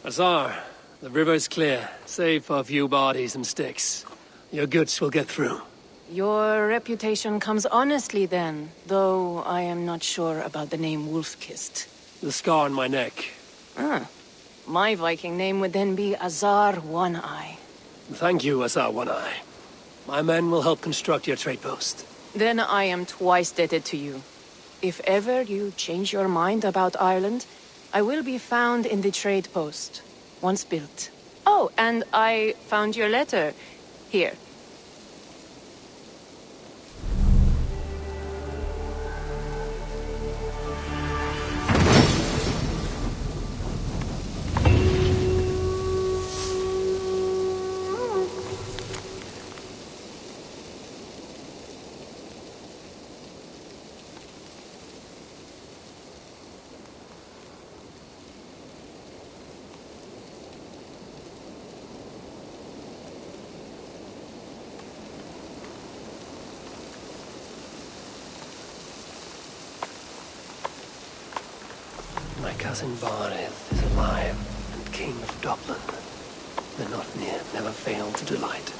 Azar, the river's clear, save for a few bodies and sticks. Your goods will get through. Your reputation comes honestly then, though I am not sure about the name Wolf-Kissed. The scar on my neck. Ah, my Viking name would then be Azar One-Eye. Thank you, Azar One-Eye. My men will help construct your trade post. Then I am twice indebted to you. If ever you change your mind about Ireland, I will be found in the trade post, once built. Oh, and I found your letter. Here. My cousin Barith is alive and king of Dublin. The not near never failed to delight.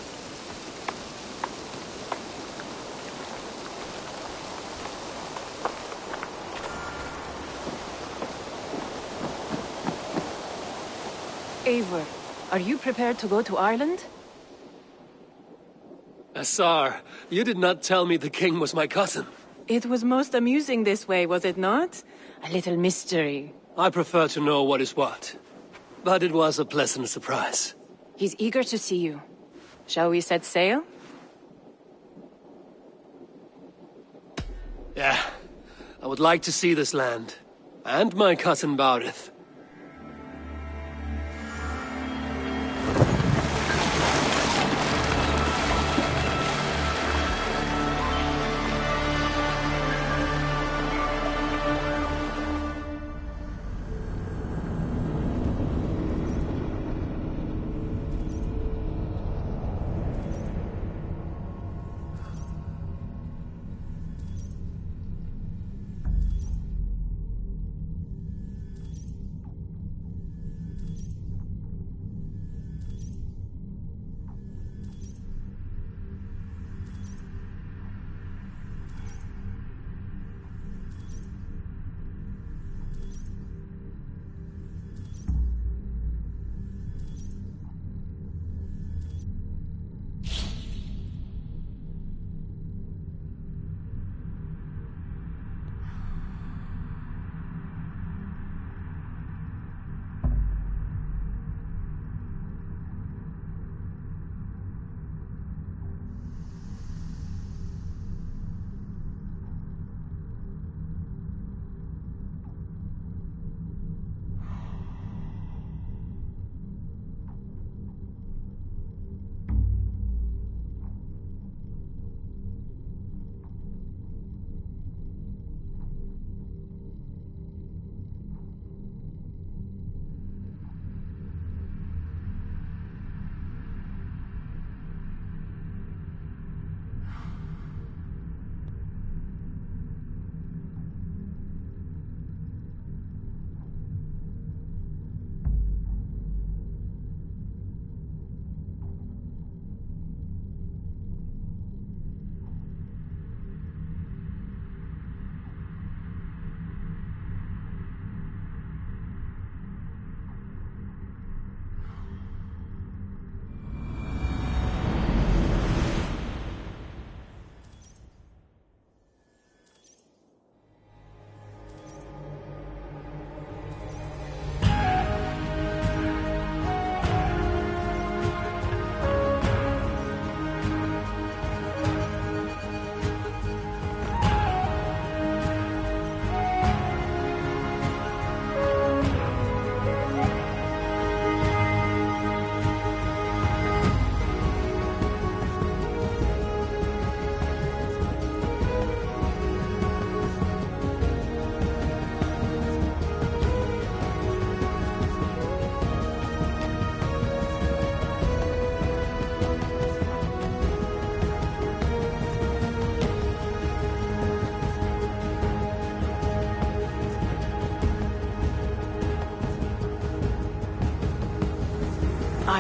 Eivor, are you prepared to go to Ireland? Azar, you did not tell me the king was my cousin. It was most amusing this way, was it not? A little mystery. I prefer to know what is what. But it was a pleasant surprise. He's eager to see you. Shall we set sail? Yeah. I would like to see this land. And my cousin Barith.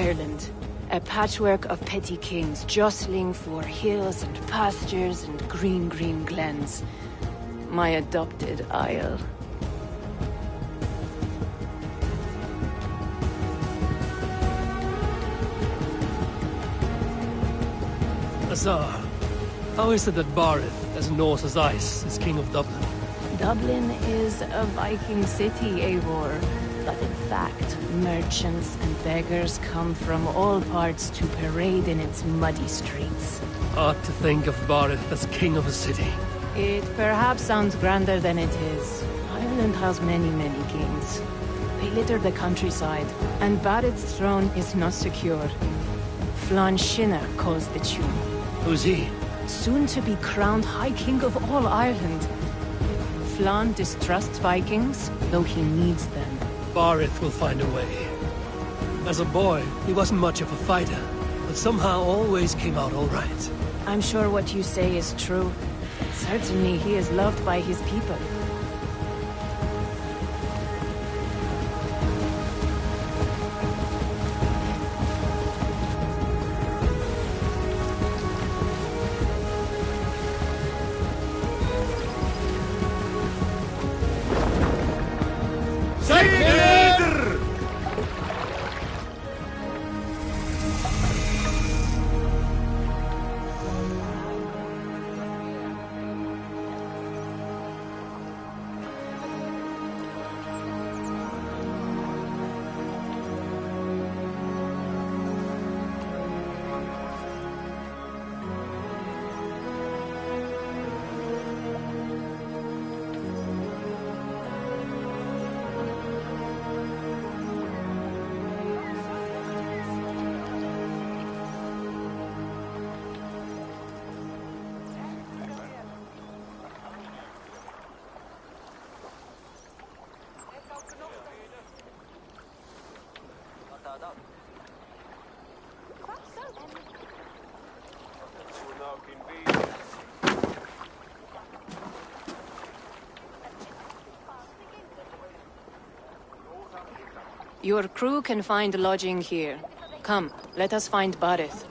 Ireland. A patchwork of petty kings jostling for hills and pastures and green glens. My adopted isle. Azar, how is it that Barith, as Norse as ice, is king of Dublin? Dublin is a Viking city, Eivor. But in fact, merchants and beggars come from all parts to parade in its muddy streets. Hard to think of Barith as king of a city. It perhaps sounds grander than it is. Ireland has many kings. They litter the countryside, and Barith's throne is not secure. Flann Sinna calls the tune. Who's he? Soon to be crowned High King of all Ireland. Flann distrusts Vikings, though he needs them. Barith will find a way. As a boy, he wasn't much of a fighter, but somehow always came out all right. I'm sure what you say is true. Certainly he is loved by his people. Your crew can find lodging here. Come, let us find Barith.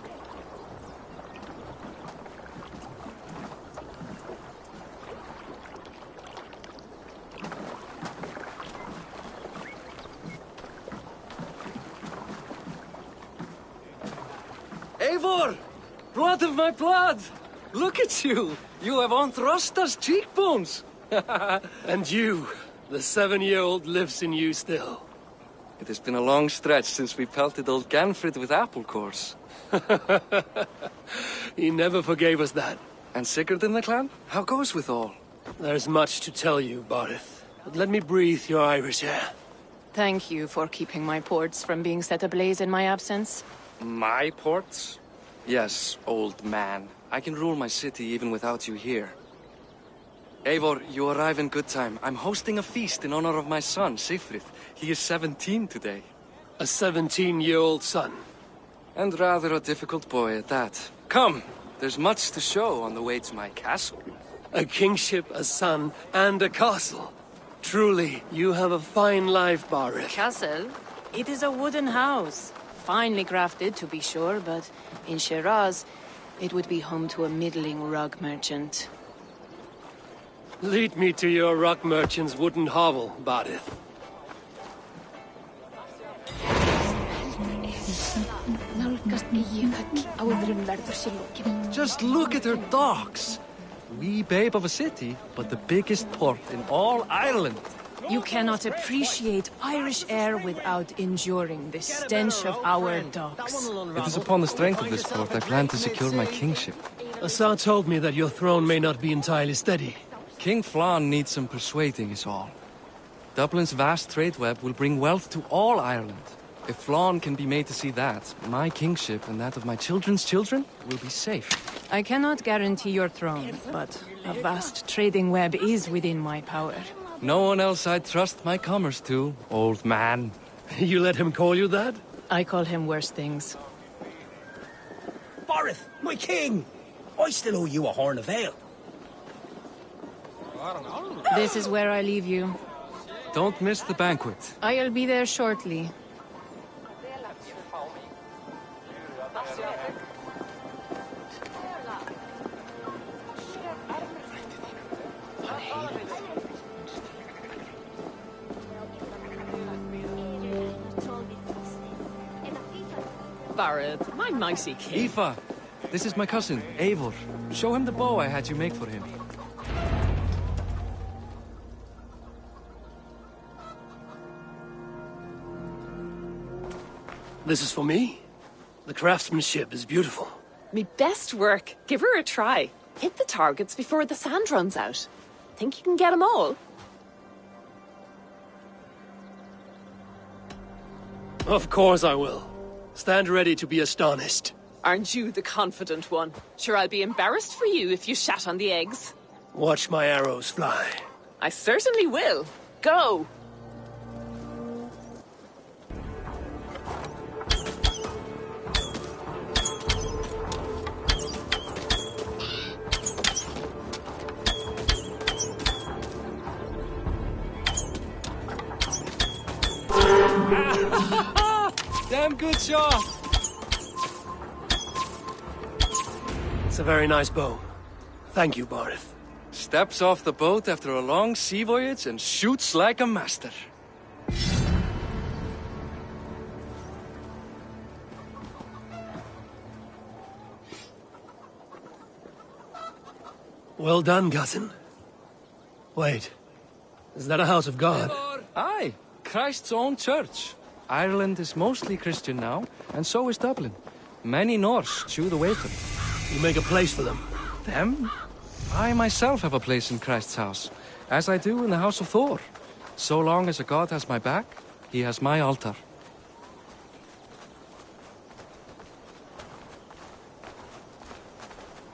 Eivor! Blood of my blood! Look at you! You have Anthrasta's cheekbones! And you, the 7-year-old lives in you still. It has been a long stretch since we pelted old Ganfrid with apple cores. He never forgave us that. And Sigurd in the clan? How goes with all? There's much to tell you, Barith. But let me breathe your Irish air. Thank you for keeping my ports from being set ablaze in my absence. My ports? Yes, old man. I can rule my city even without you here. Eivor, you arrive in good time. I'm hosting a feast in honor of my son, Sigfrid. He is 17 today. A 17-year-old son. And rather a difficult boy at that. Come, there's much to show on the way to my castle. A kingship, a son, and a castle. Truly, you have a fine life, Barith. Castle? It is a wooden house. Finely crafted, to be sure, but in Shiraz, it would be home to a middling rug merchant. Lead me to your rock merchant's wooden hovel, Barith. Just look at her docks. Wee babe of a city, but the biggest port in all Ireland. You cannot appreciate Irish air without enduring the stench of our docks. It is upon the strength of this port I plan to secure my kingship. Assar told me that your throne may not be entirely steady. King Flann needs some persuading is all. Dublin's vast trade web will bring wealth to all Ireland. If Flann can be made to see that, my kingship and that of my children's children will be safe. I cannot guarantee your throne, but a vast trading web is within my power. No one else I'd trust my commerce to, old man. You let him call you that? I call him worse things. Barith, my king! I still owe you a horn of ale. This is where I leave you. Don't miss the banquet. I'll be there shortly. Barrett, my nicey kid. Aoife, this is my cousin, Eivor. Show him the bow I had you make for him. This is for me? The craftsmanship is beautiful. Me best work. Give her a try. Hit the targets before the sand runs out. Think you can get them all? Of course I will. Stand ready to be astonished. Aren't you the confident one? Sure, I'll be embarrassed for you if you shat on the eggs. Watch my arrows fly. I certainly will. Go! Damn good shot! It's a very nice bow. Thank you, Barith. Steps off the boat after a long sea voyage and shoots like a master. Well done, cousin. Wait, is that a house of God? Aye, Christ's own church. Ireland is mostly Christian now, and so is Dublin. Many Norse chew the wafer. You make a place for them. Them? I myself have a place in Christ's house, as I do in the house of Thor. So long as a god has my back, he has my altar.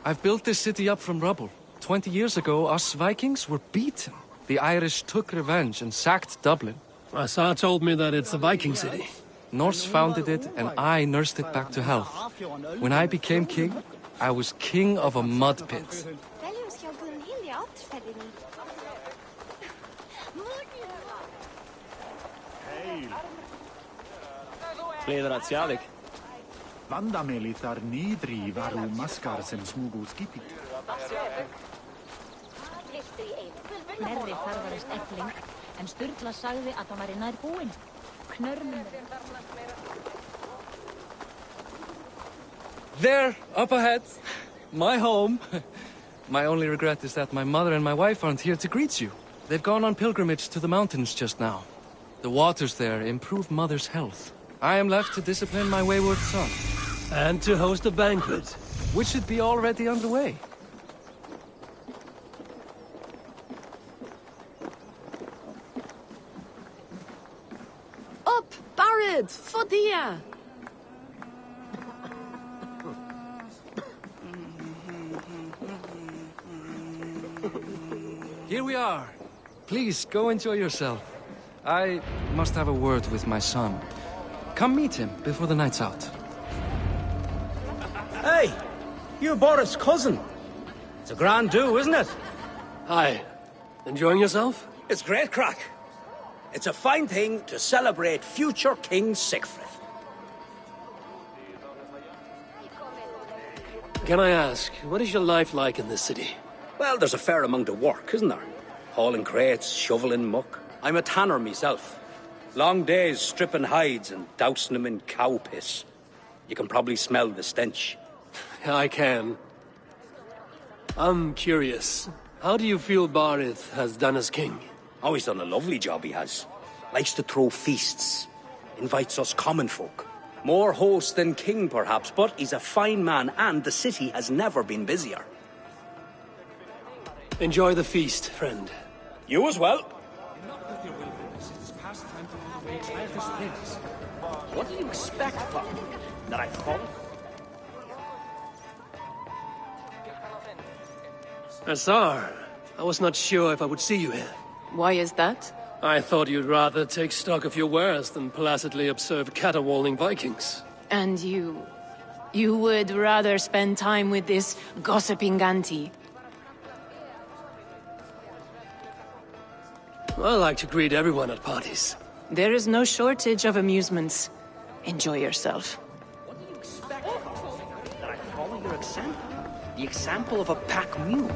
I've built this city up from rubble. 20 years ago, us Vikings were beaten. The Irish took revenge and sacked Dublin. Asa told me that it's a Viking city. Norse founded it, and I nursed it back to health. When I became king, I was king of a mud pit. Vandameli þar niðri varu maskar sem smugu skipið. Nærri þarfarast efling, en Sturla sagði að það væri nær búinn. Knörmum. There, up ahead. My home. My only regret is that my mother and my wife aren't here to greet you. They've gone on pilgrimage to the mountains just now. The waters there improve mother's health. I am left to discipline my wayward son. And to host a banquet. Which should be already underway. Up, Barrett! Fodia! Here we are. Please, go enjoy yourself. I must have a word with my son. Come meet him before the night's out. Hey, you're Boris' cousin. It's a grand do, isn't it? Hi. Enjoying yourself? It's great crack. It's a fine thing to celebrate future King Sigfrid. Can I ask, what is your life like in this city? Well, there's a fair amount of work, isn't there? Hauling crates, shoveling muck. I'm a tanner myself. Long days stripping hides and dousing them in cow piss. You can probably smell the stench. I can. I'm curious. How do you feel Barith has done as king? Oh, he's done a lovely job, he has. Likes to throw feasts. Invites us common folk. More host than king, perhaps, but he's a fine man, and the city has never been busier. Enjoy the feast, friend. You as well. What do you expect, Pop? That I fall? Azar, I was not sure if I would see you here. Why is that? I thought you'd rather take stock of your wares than placidly observe caterwauling Vikings. And you... you would rather spend time with this gossiping auntie? I like to greet everyone at parties. There is no shortage of amusements. Enjoy yourself. What do you expect, Pop? Follow your example. The example of a pack mule.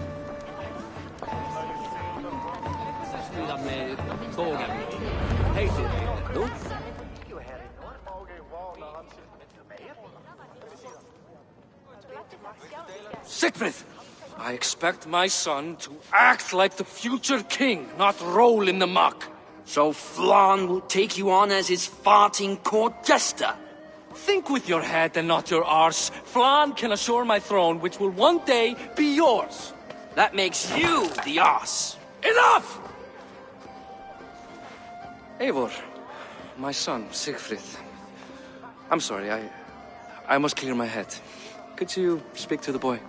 Siegfried! I expect my son to act like the future king, not roll in the muck. So Flan will take you on as his farting court jester? Think with your head and not your arse. Flan can assure my throne, which will one day be yours. That makes you the arse. Enough! Eivor, my son, Siegfried. I'm sorry, I must clear my head. Could you speak to the boy?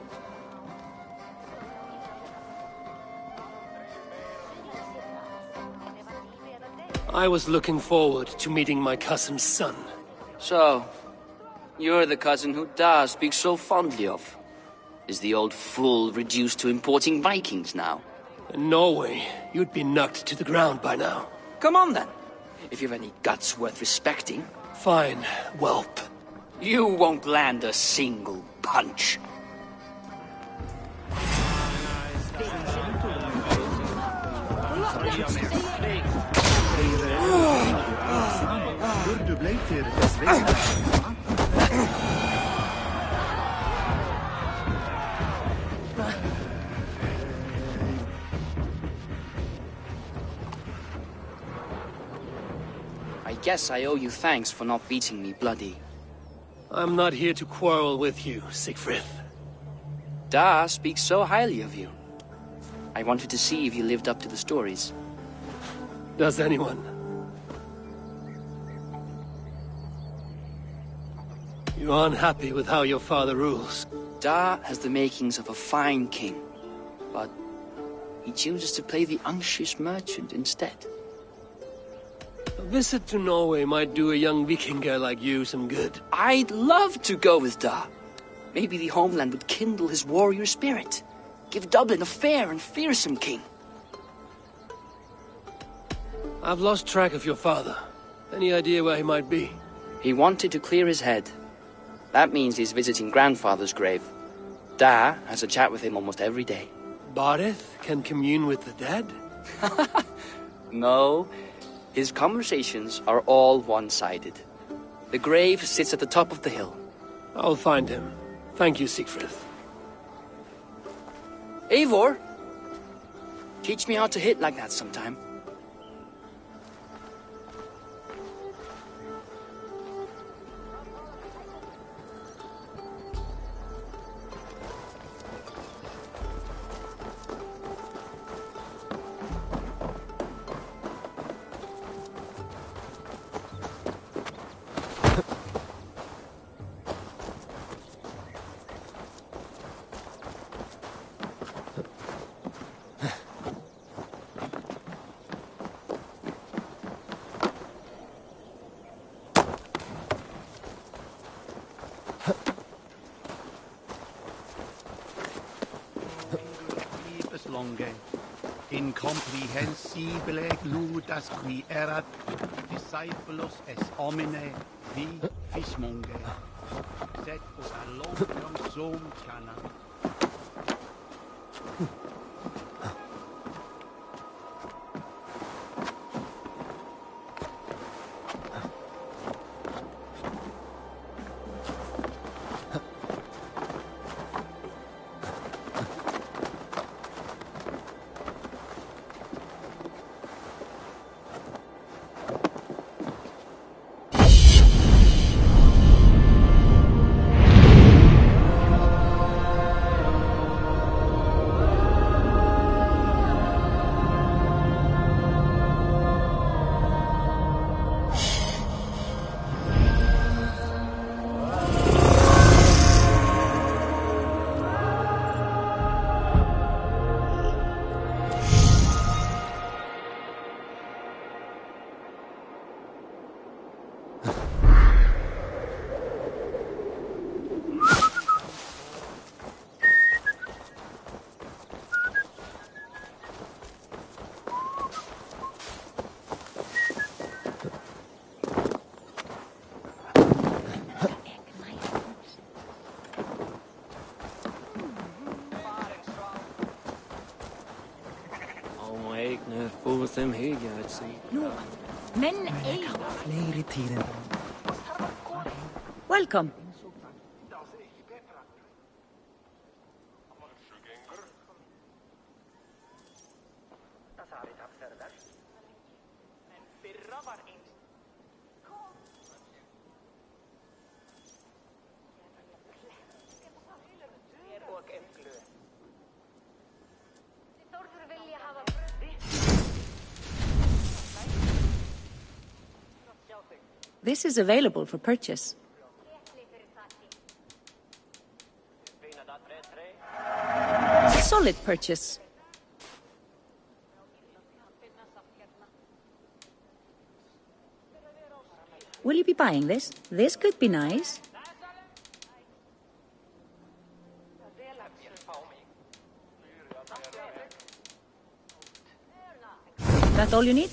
I was looking forward to meeting my cousin's son. So, you're the cousin who Da speaks so fondly of. Is the old fool reduced to importing Vikings now? In Norway, you'd be knocked to the ground by now. Come on then, if you've any guts worth respecting. Fine, whelp. You won't land a single punch. I guess I owe you thanks for not beating me bloody. I'm not here to quarrel with you, Siegfried. Da speaks so highly of you. I wanted to see if you lived up to the stories. Does anyone? You're unhappy with how your father rules. Da has the makings of a fine king, but he chooses to play the anxious merchant instead. A visit to Norway might do a young Vikinger like you some good. I'd love to go with Da. Maybe the homeland would kindle his warrior spirit. Give Dublin a fair and fearsome king. I've lost track of your father. Any idea where he might be? He wanted to clear his head. That means he's visiting grandfather's grave. Da has a chat with him almost every day. Barith can commune with the dead? No, his conversations are all one-sided. The grave sits at the top of the hill. I'll find him. Thank you, Siegfried. Eivor, teach me how to hit like that sometime. Incomprehensibile gludas qui erat discípulos es homine vi fishmonge sed ora longium sum cana. Búið þeim hegja, I'd say. Nú, menn eiga. Fleiri tíðin. Welcome. This is available for purchase. Solid purchase. Will you be buying this? This could be nice. That all you need?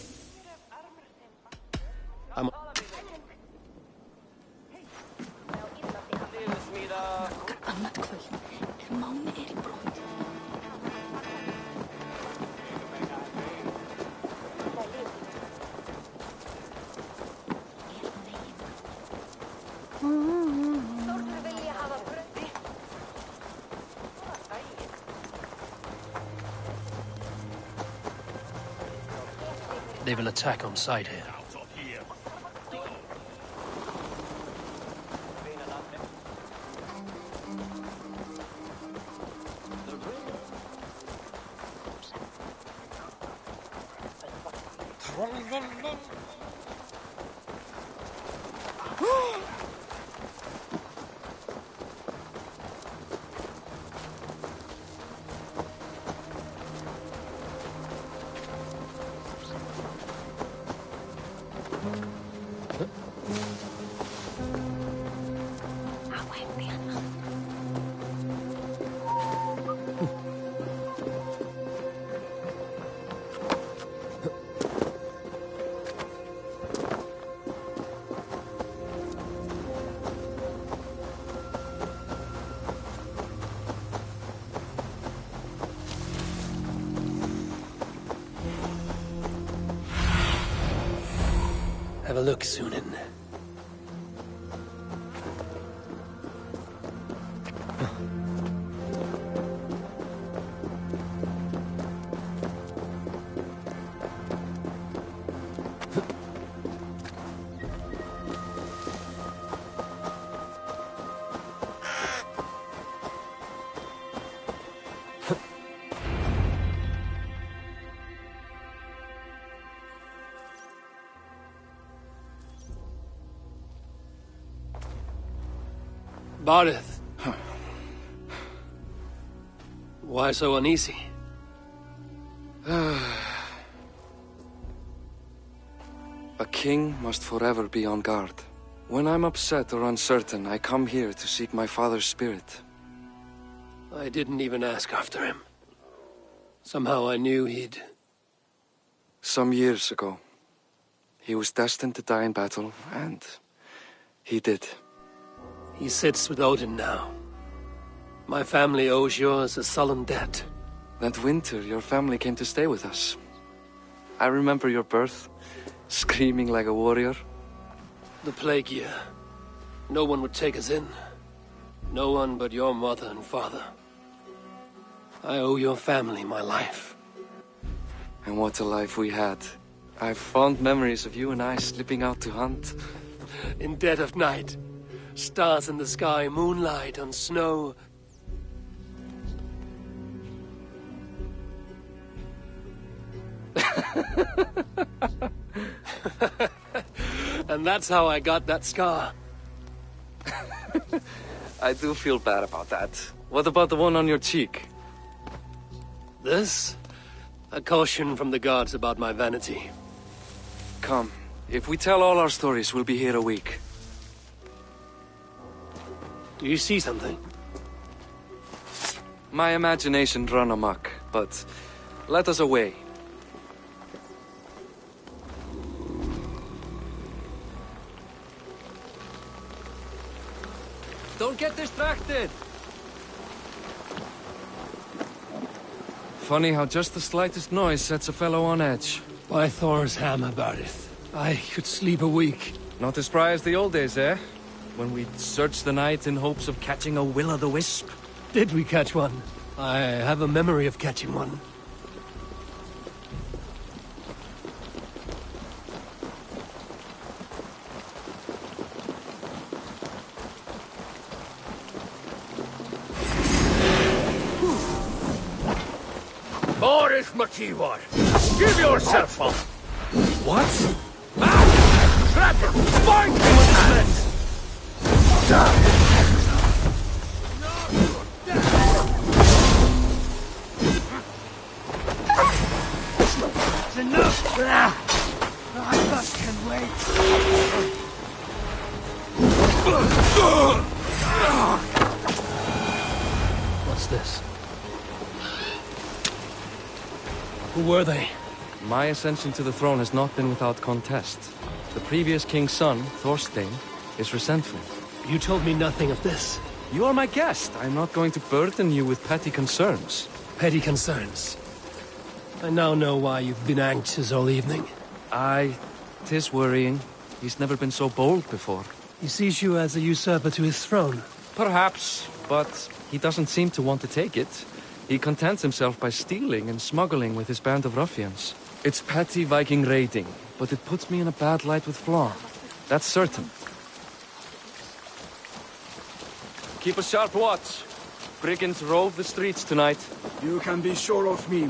They will attack on sight here. Have a look, Sunan. Barith. Why so uneasy? A king must forever be on guard. When I'm upset or uncertain, I come here to seek my father's spirit. I didn't even ask after him. Somehow I knew he'd... Some years ago, he was destined to die in battle, and he did. He sits with Odin now. My family owes yours a sullen debt. That winter, your family came to stay with us. I remember your birth, screaming like a warrior. The plague year. No one would take us in. No one but your mother and father. I owe your family my life. And what a life we had. I've fond memories of you and I slipping out to hunt. In dead of night. Stars in the sky, moonlight on snow. And that's how I got that scar. I do feel bad about that. What about the one on your cheek? This? A caution from the gods about my vanity. Come, if we tell all our stories, we'll be here a week. Do you see something? My imagination run amok, but let us away. Don't get distracted! Funny how just the slightest noise sets a fellow on edge. By Thor's hammer, Barith. I could sleep a week. Not as spry as the old days, eh? When we'd search the night in hopes of catching a will-o'-the-wisp. Did we catch one? I have a memory of catching one. Boris Makiwar, give yourself up! What? Grab him! Find him with his men! It's enough! I just can wait. What's this? Who were they? My ascension to the throne has not been without contest. The previous king's son, Thorstein, is resentful. You told me nothing of this. You are my guest. I'm not going to burden you with petty concerns. Petty concerns. I now know why you've been anxious all evening. Aye, 'tis worrying. He's never been so bold before. He sees you as a usurper to his throne. Perhaps, but he doesn't seem to want to take it. He contents himself by stealing and smuggling with his band of ruffians. It's petty Viking raiding, but it puts me in a bad light with Flann. That's certain. Keep a sharp watch. Brigands rove the streets tonight. You can be sure of me.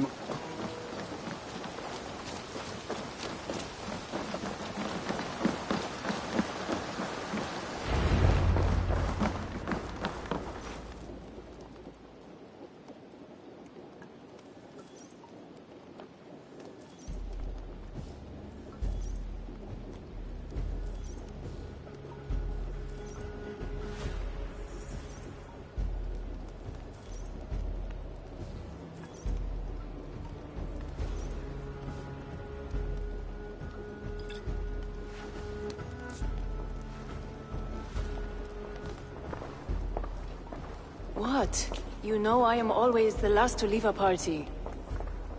What? You know I am always the last to leave a party.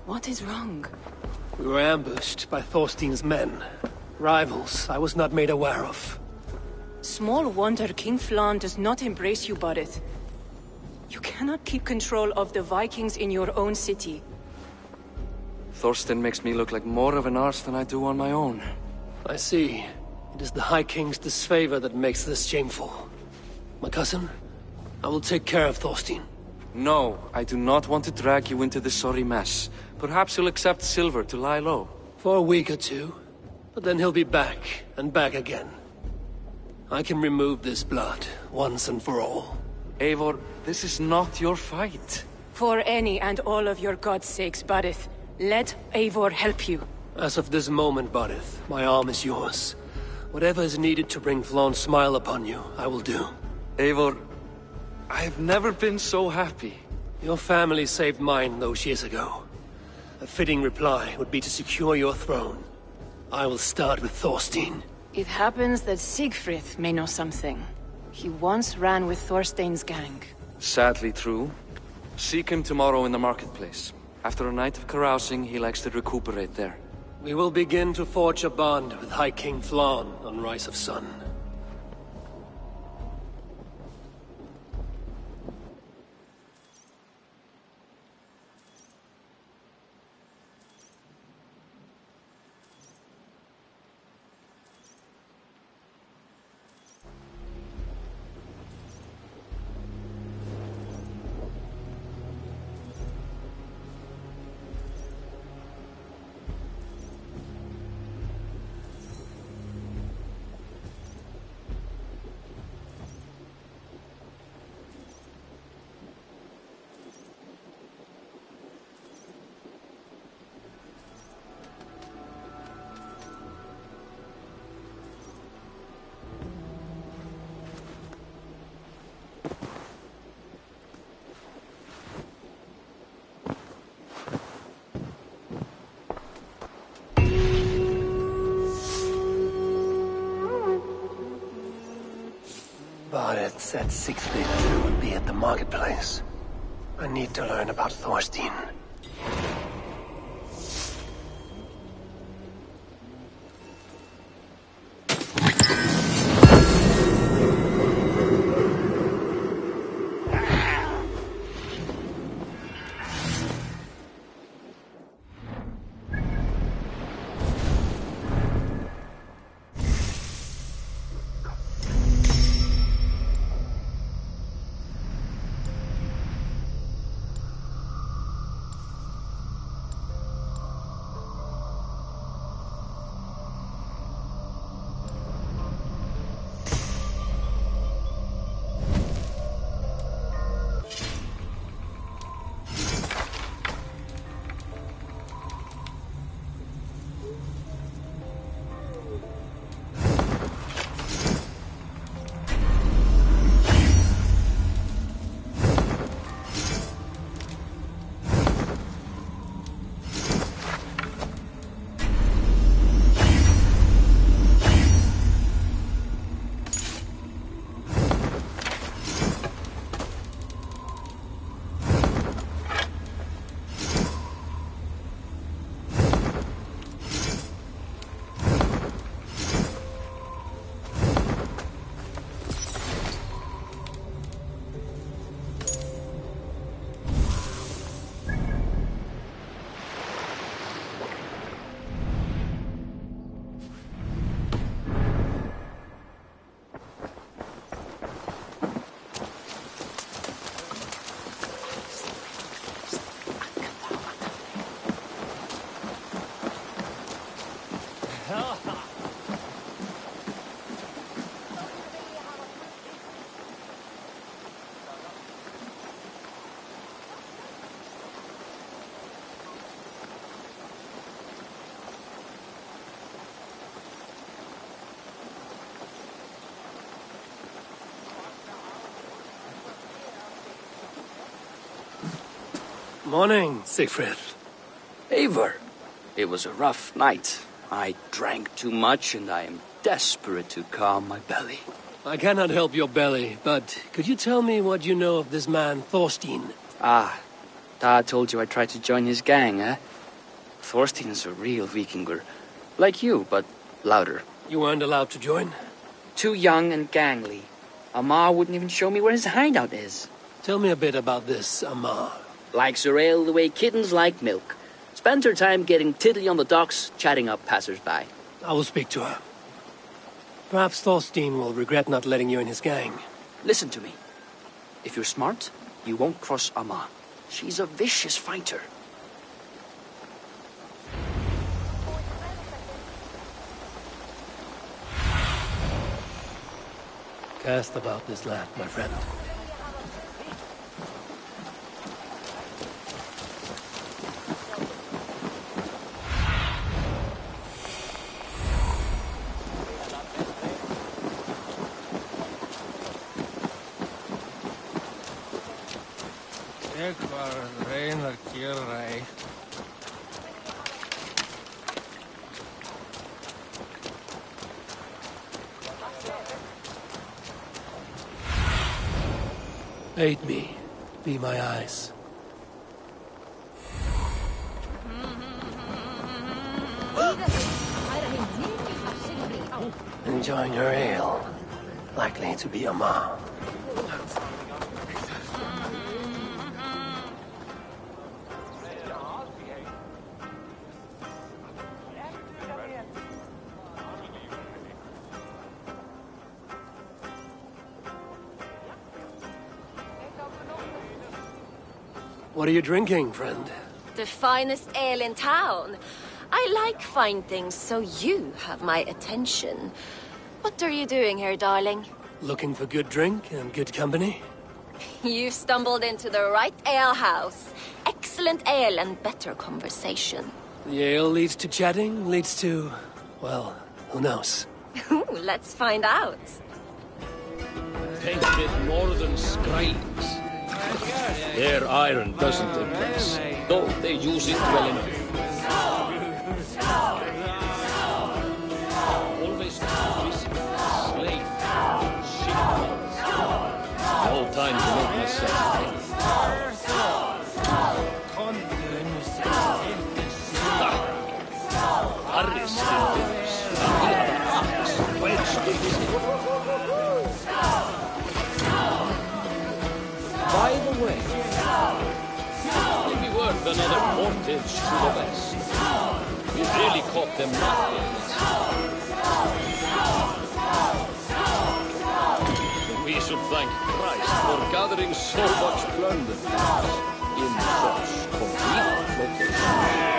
What is wrong? We were ambushed by Thorstein's men. Rivals I was not made aware of. Small wonder King Flann does not embrace you, Barith. You cannot keep control of the Vikings in your own city. Thorstein makes me look like more of an arse than I do on my own. I see. It is the High King's disfavor that makes this shameful. My cousin, I will take care of Thorstein. No, I do not want to drag you into this sorry mess. Perhaps you'll accept silver to lie low. For a week or two. But then he'll be back, and back again. I can remove this blood, once and for all. Eivor, this is not your fight. For any and all of your god's sakes, Barith, let Eivor help you. As of this moment, Barith, my arm is yours. Whatever is needed to bring Flann's smile upon you, I will do. Eivor, I've never been so happy. Your family saved mine those years ago. A fitting reply would be to secure your throne. I will start with Thorstein. It happens that Siegfried may know something. He once ran with Thorstein's gang. Sadly true. Seek him tomorrow in the marketplace. After a night of carousing, he likes to recuperate there. We will begin to forge a bond with High King Flann on Rise of Sun. Barith said Siegfried would be at the marketplace. I need to learn about Thorstein. Morning, Siegfried. Eivor, it was a rough night. I drank too much and I am desperate to calm my belly. I cannot help your belly, but could you tell me what you know of this man, Thorstein? Ah, Dad told you I tried to join his gang, eh? Thorstein is a real Vikinger. Like you, but louder. You weren't allowed to join? Too young and gangly. Amar wouldn't even show me where his hideout is. Tell me a bit about this Amar. Likes her ale the way kittens like milk. Spends her time getting tiddly on the docks, chatting up passers-by. I will speak to her. Perhaps Thorstein will regret not letting you in his gang. Listen to me. If you're smart, you won't cross Amar. She's a vicious fighter. Cast about this land, my friend. Aid me. Be my eyes. Enjoying her ale. Likely to be Amar. What are you drinking, friend? The finest ale in town. I like fine things, so you have my attention. What are you doing here, darling? Looking for good drink and good company? You've stumbled into the right alehouse. Excellent ale and better conversation. The ale leads to chatting, leads to... well, who knows? Let's find out. Tainted more than scribes. Their iron doesn't impress, though they use it well enough. Always busy, slave, shipmates. No time to make myself ready. Harris in this, and the other arms wedged in his By the way, maybe worth another portage to the west. We really caught them napping. We should thank Christ for gathering so much plunder in such convenient locations.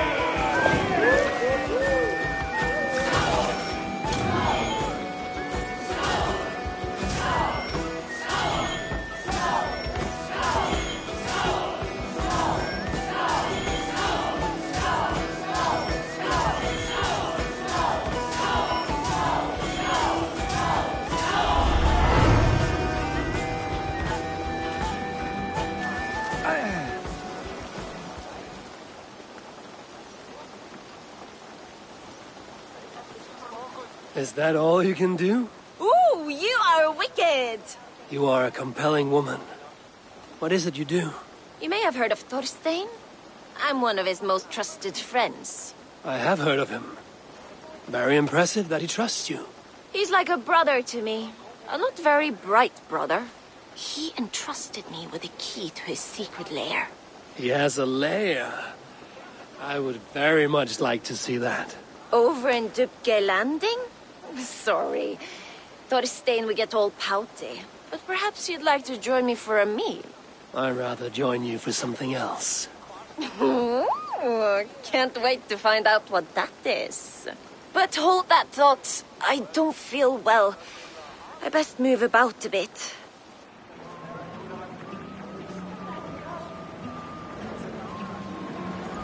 Is that all you can do? Ooh, you are wicked! You are a compelling woman. What is it you do? You may have heard of Thorstein. I'm one of his most trusted friends. I have heard of him. Very impressive that he trusts you. He's like a brother to me. A not very bright brother. He entrusted me with the key to his secret lair. He has a lair. I would very much like to see that. Over in Dubke Landing? Sorry. Thorstein would get all pouty. But perhaps you'd like to join me for a meal. I'd rather join you for something else. Can't wait to find out what that is. But hold that thought. I don't feel well. I best move about a bit.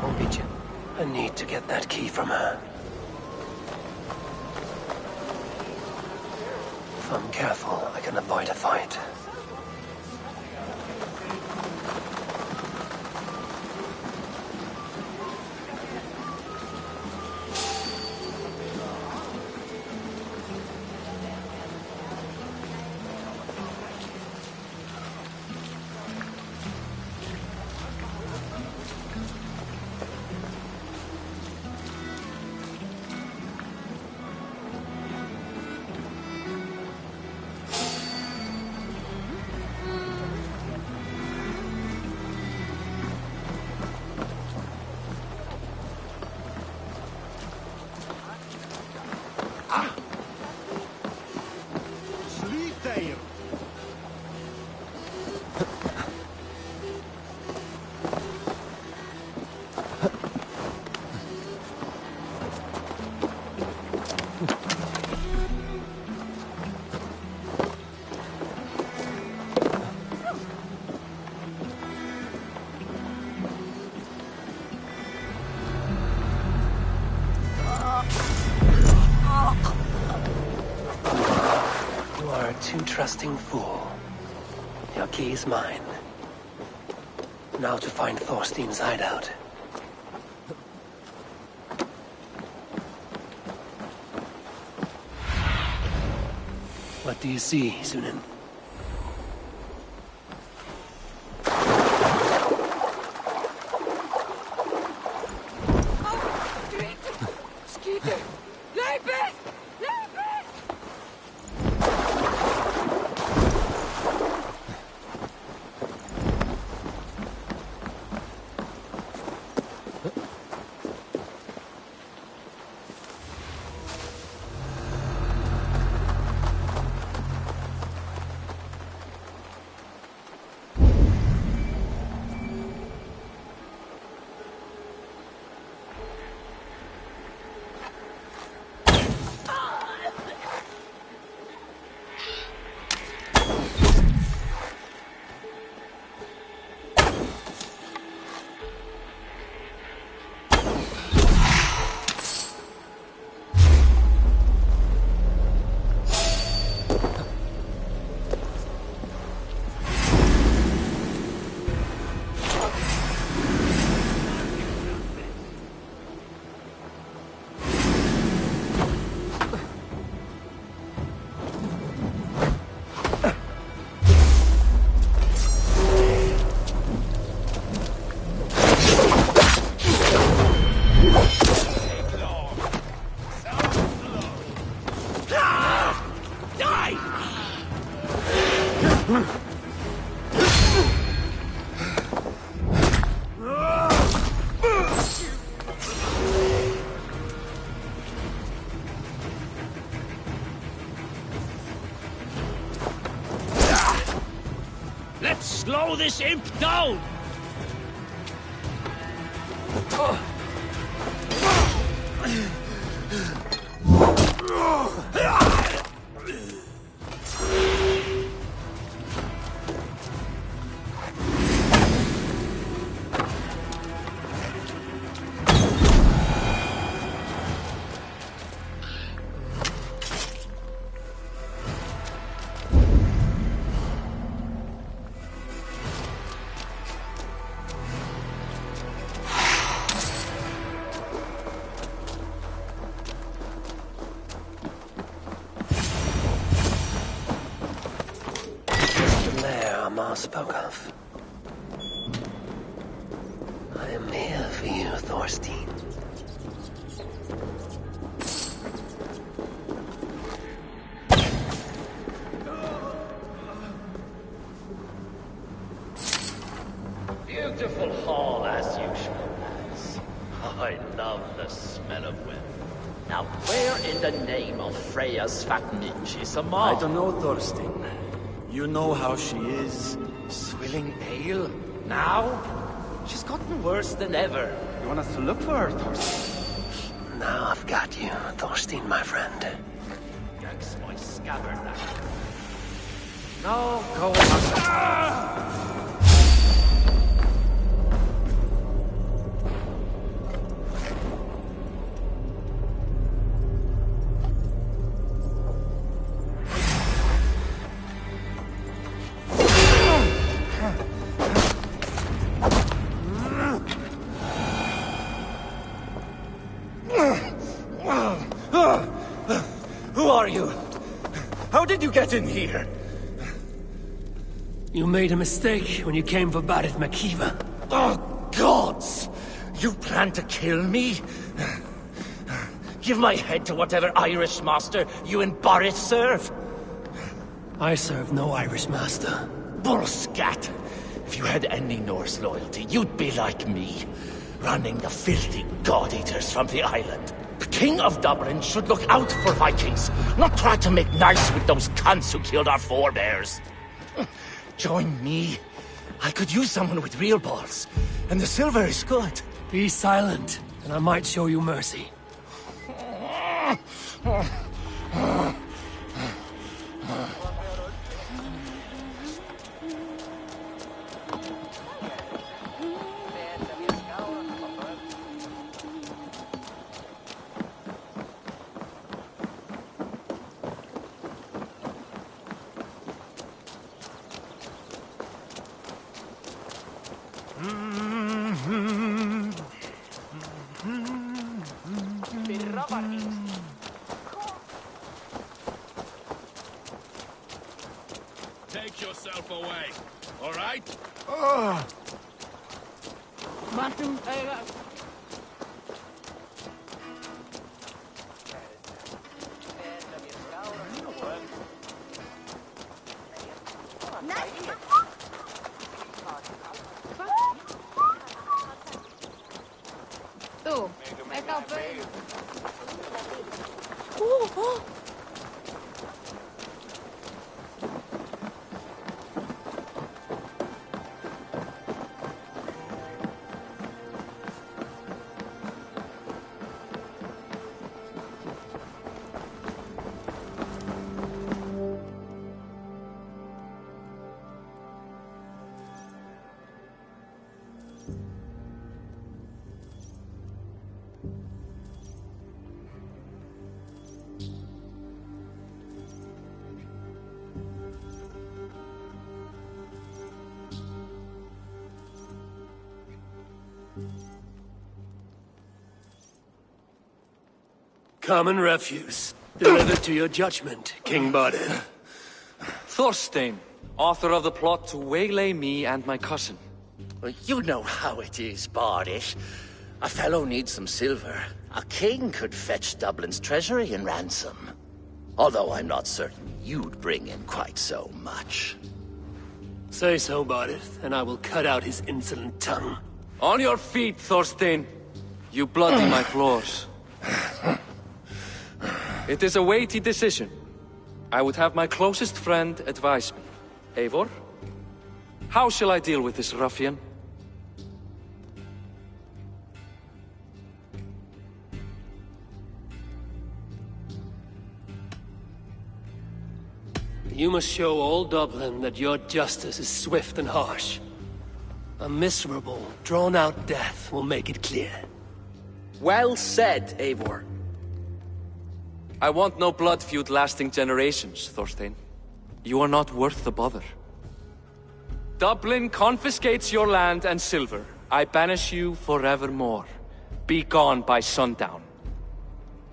Won't be you. I need to get that key from her. If I'm careful, I can avoid a fight. too trusting fool. Your key's mine. Now to find Thorstein's hideout. What do you see, Sunan? Slow this imp down! Spoke of. I am here for you, Thorstein. Beautiful hall as usual, lads. I love the smell of women. Now, where in the name of Freya's fat ninja is a mom? I don't know, Thorstein. You know how she is. Swilling ale? Now? She's gotten worse than ever. You want us to look for her, Thorstein? Now I've got you, Thorstein, my friend. Yanks my scabbard now. No, go on. Who are you? How did you get in here? You made a mistake when you came for Barith Makiva. Oh, gods! You plan to kill me? Give my head to whatever Irish master you and Boris serve. I serve no Irish master. Bullscat! If you had any Norse loyalty, you'd be like me, running the filthy god-eaters from the island. The King of Dublin should look out for Vikings, not try to make nice with those cunts who killed our forebears. Join me. I could use someone with real balls, and the silver is good. Be silent, and I might show you mercy. Take yourself away, all right? Tú, me café. Common refuse. Delivered to your judgment, King Bardet. Thorstein, author of the plot to waylay me and my cousin. Well, you know how it is, Bardish. A fellow needs some silver. A king could fetch Dublin's treasury in ransom. Although I'm not certain you'd bring in quite so much. Say so, Bardet, and I will cut out his insolent tongue. On your feet, Thorstein. You bloody my floors. It is a weighty decision. I would have my closest friend advise me. Eivor, how shall I deal with this ruffian? You must show all Dublin that your justice is swift and harsh. A miserable, drawn-out death will make it clear. Well said, Eivor. I want no blood feud lasting generations, Thorstein. You are not worth the bother. Dublin confiscates your land and silver. I banish you forevermore. Be gone by sundown.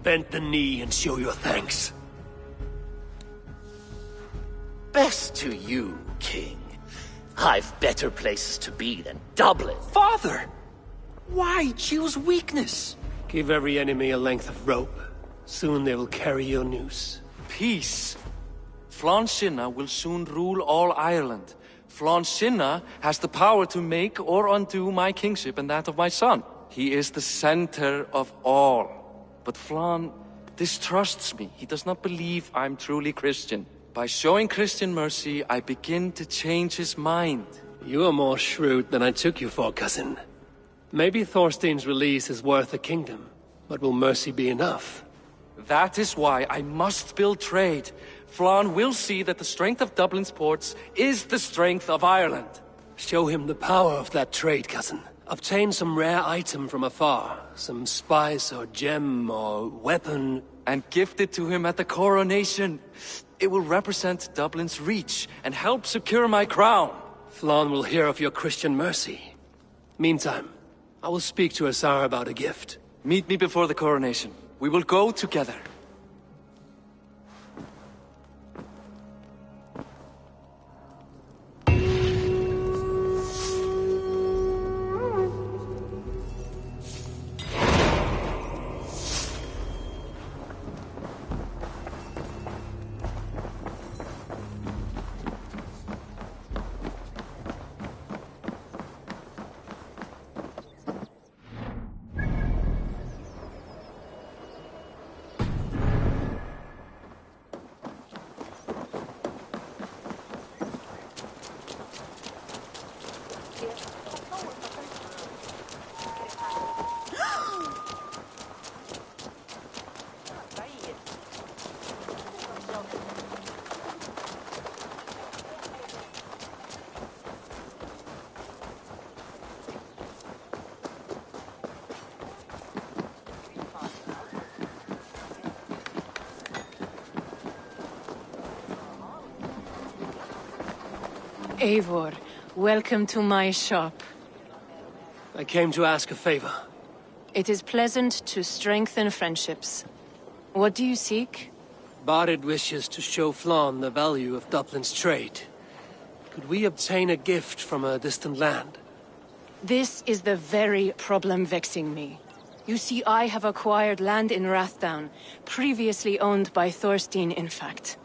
Bend the knee and show your thanks. Best to you, King. I've better places to be than Dublin. Father! Why choose weakness? Give every enemy a length of rope. Soon they will carry your news. Peace. Flann Sinna will soon rule all Ireland. Flann Sinna has the power to make or undo my kingship and that of my son. He is the center of all. But Flann distrusts me. He does not believe I'm truly Christian. By showing Christian mercy, I begin to change his mind. You are more shrewd than I took you for, cousin. Maybe Thorstein's release is worth a kingdom, but will mercy be enough? That is why I must build trade. Flann will see that the strength of Dublin's ports is the strength of Ireland. Show him the power of that trade, cousin. Obtain some rare item from afar. Some spice or gem or weapon. And gift it to him at the coronation. It will represent Dublin's reach and help secure my crown. Flann will hear of your Christian mercy. Meantime, I will speak to Asar about a gift. Meet me before the coronation. We will go together. Eivor, welcome to my shop. I came to ask a favor. It is pleasant to strengthen friendships. What do you seek? Barid wishes to show Flann the value of Dublin's trade. Could we obtain a gift from a distant land? This is the very problem vexing me. You see, I have acquired land in Rathdown, previously owned by Thorstein, in fact.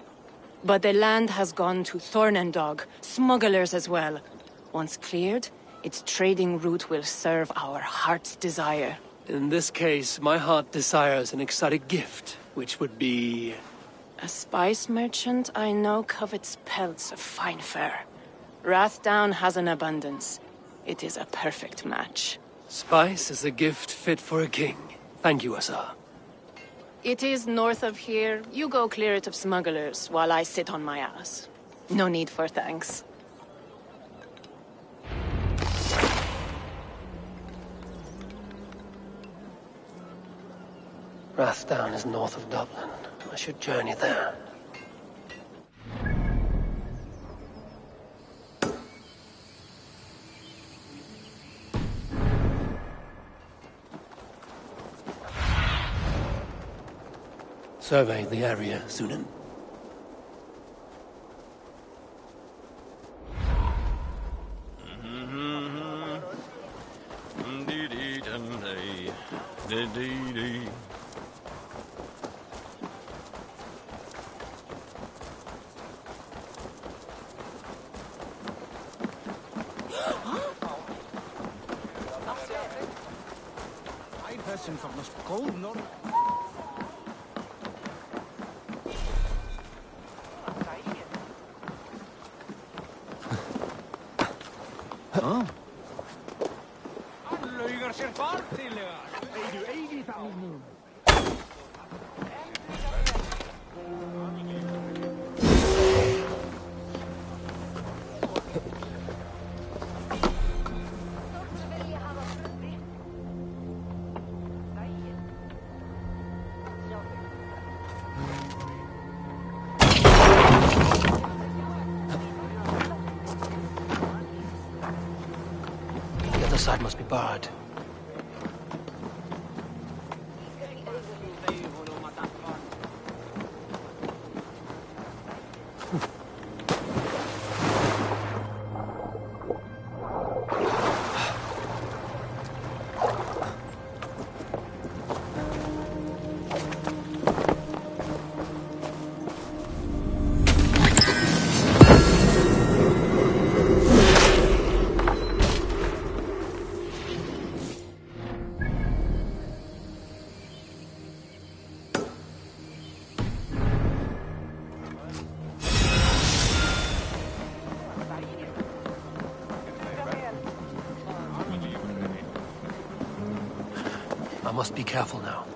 But the land has gone to Thornendog, smugglers as well. Once cleared, its trading route will serve our heart's desire. In this case, my heart desires an exotic gift, which would be... A spice merchant I know covets pelts of fine fur. Rathdown has an abundance. It is a perfect match. Spice is a gift fit for a king. Thank you, Asa. It is north of here. You go clear it of smugglers, while I sit on my ass. No need for thanks. Rathdown is north of Dublin. I should journey there. Survey the area, Sunan. The other side must be barred. I must be careful now.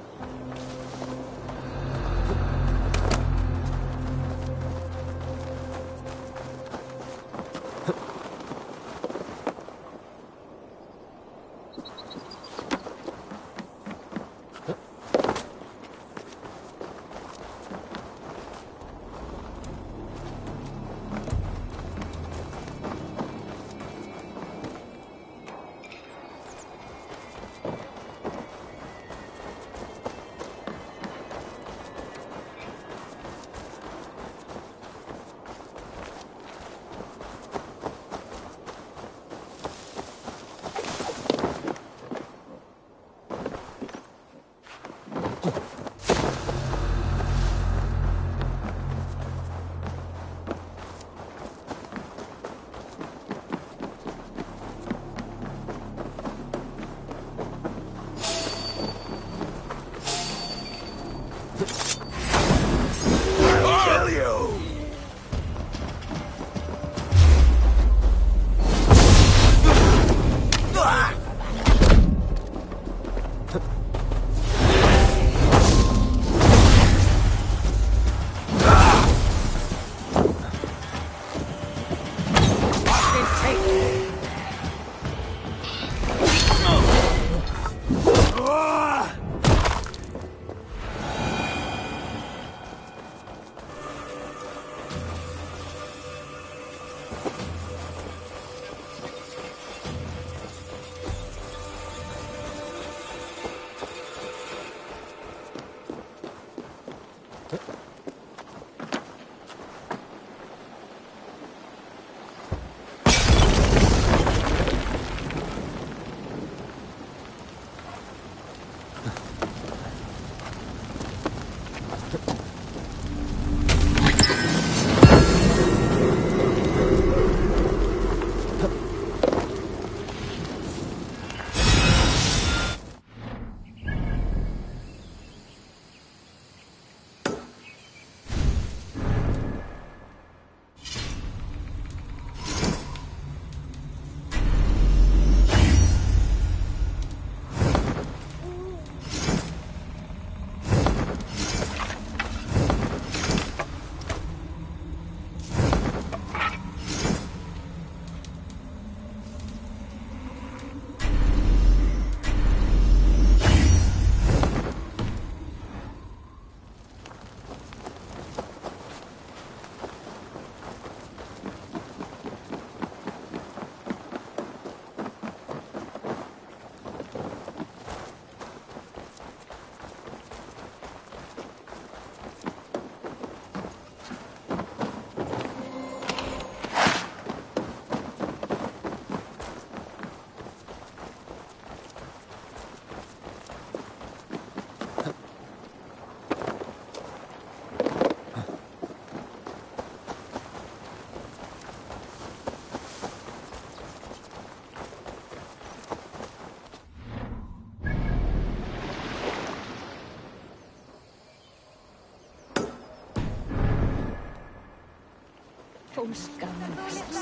Fólkskan sem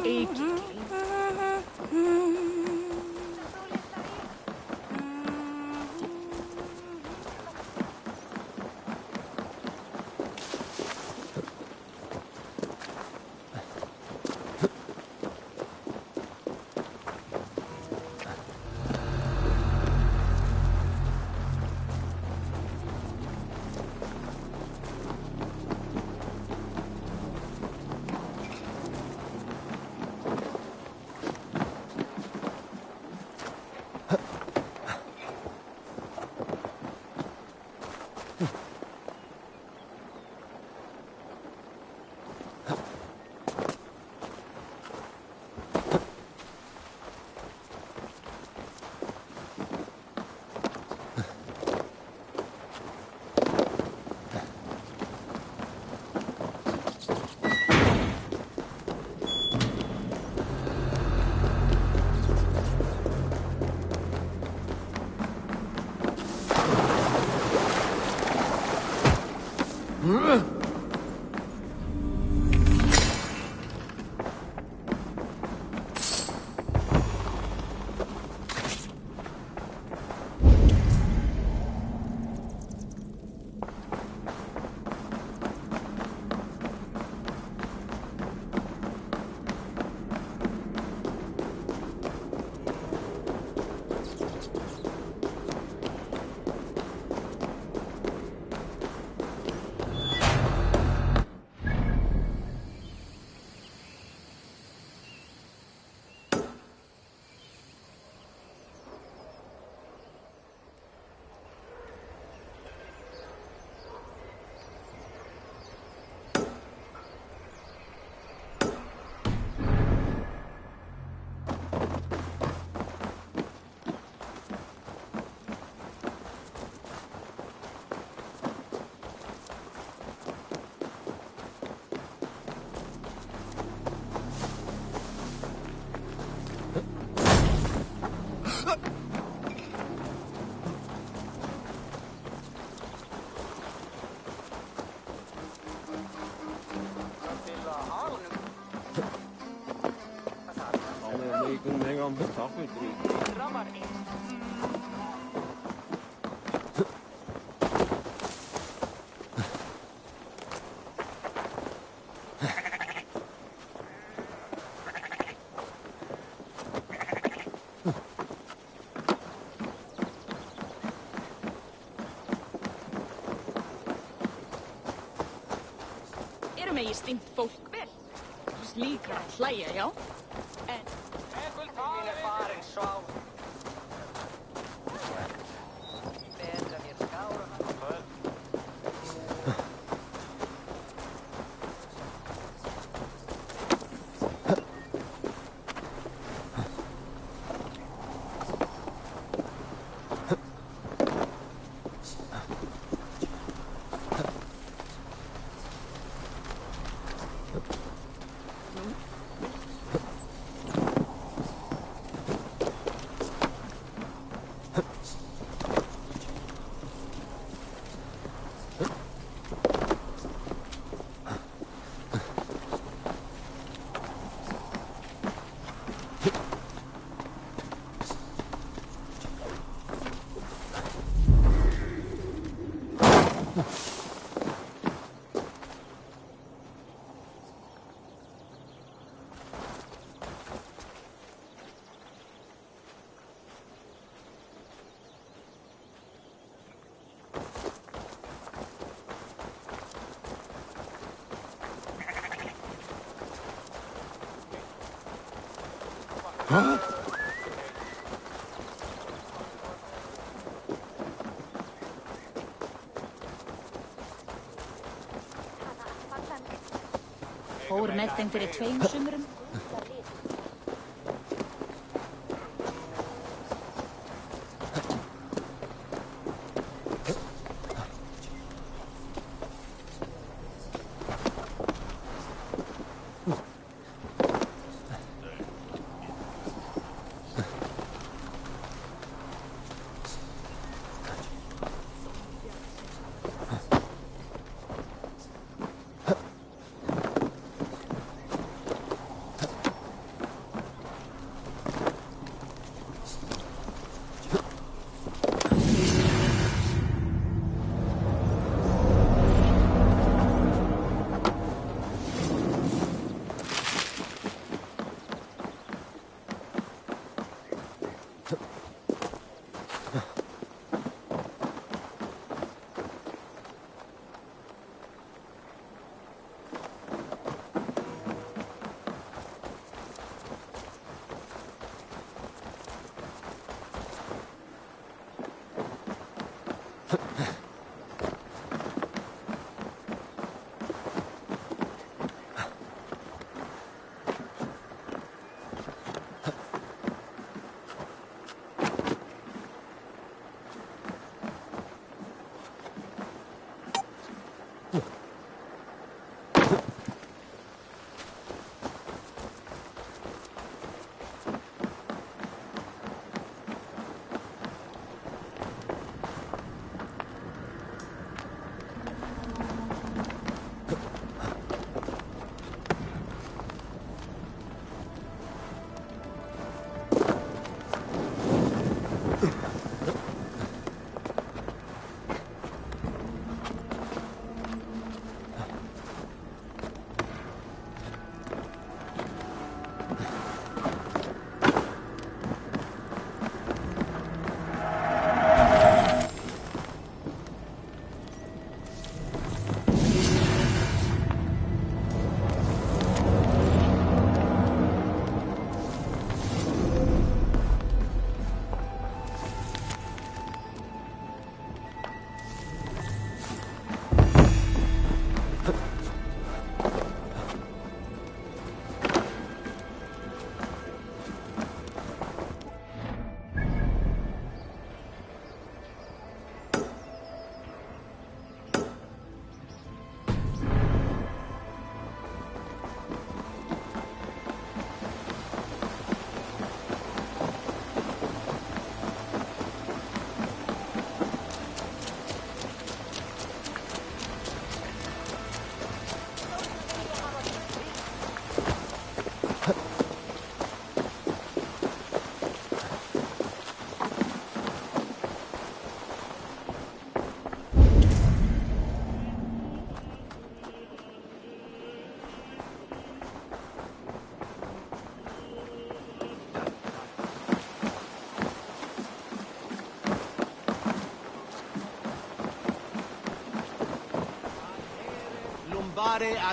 ekki megi stingt fólk vel. Líka að hlæja, já. En... Mín farin svá. Betra mér skára hann kvöld. Huh? Fór með þeim fyrir 2 sumrum.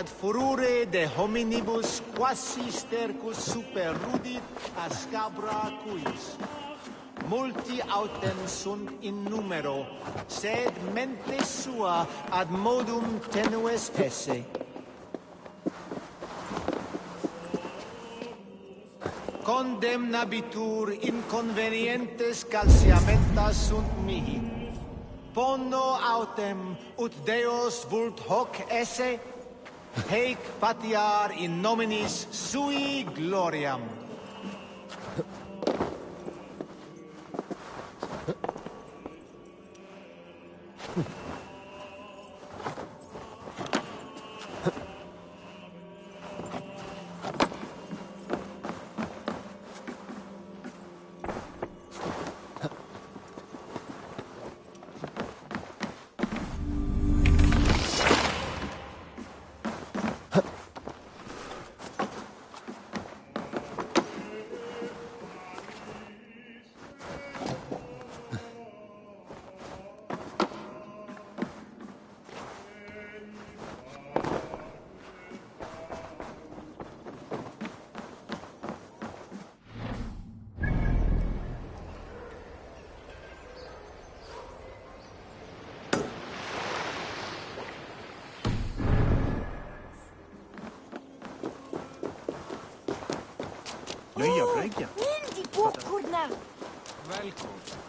Ad furore de hominibus quasi stercus super rudit a scabra cuis. Multi autem sunt in numero, sed mente sua ad modum tenues esse. Condemnabitur inconvenientes calciamenta sunt mihi. Pono autem ut Deus vult hoc esse, Heic patiar in nominis sui gloriam. Löja bregja. Indi bókurna! Välkommen.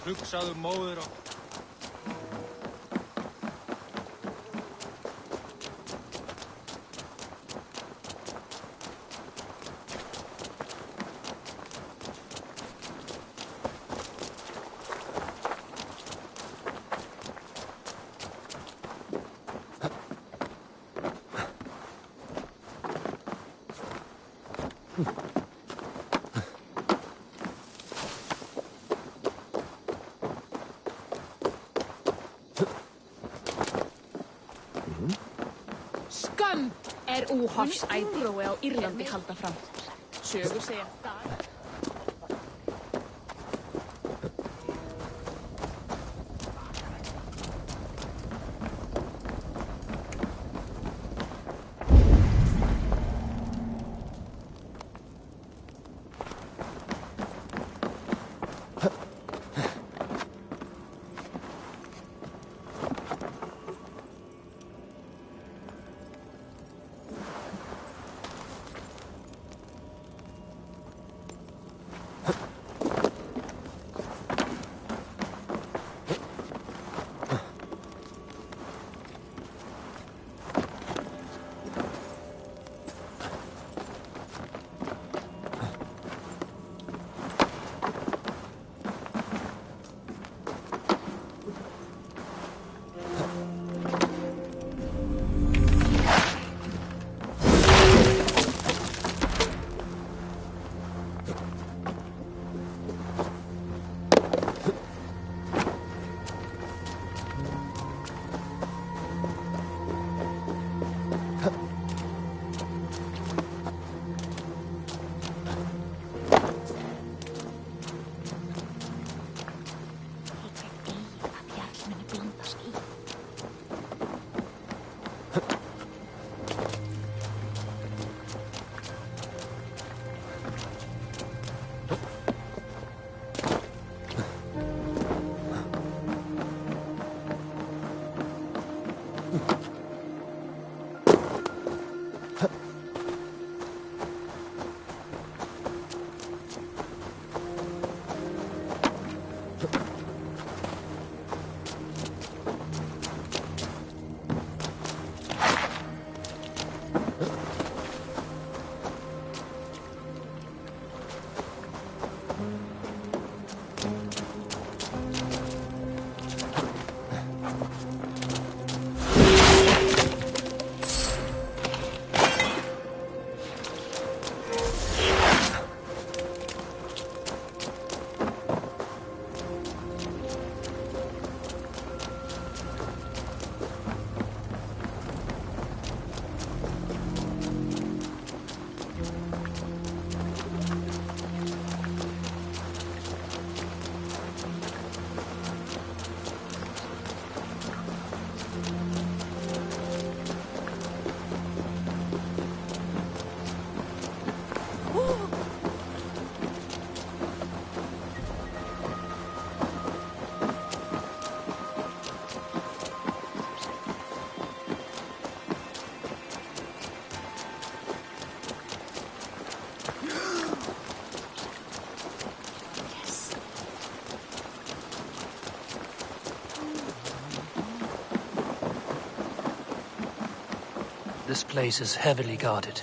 hugsaðu móður og... Skömm óhafsæti á Írlandi halda fram. Sögur segja það. This place is heavily guarded.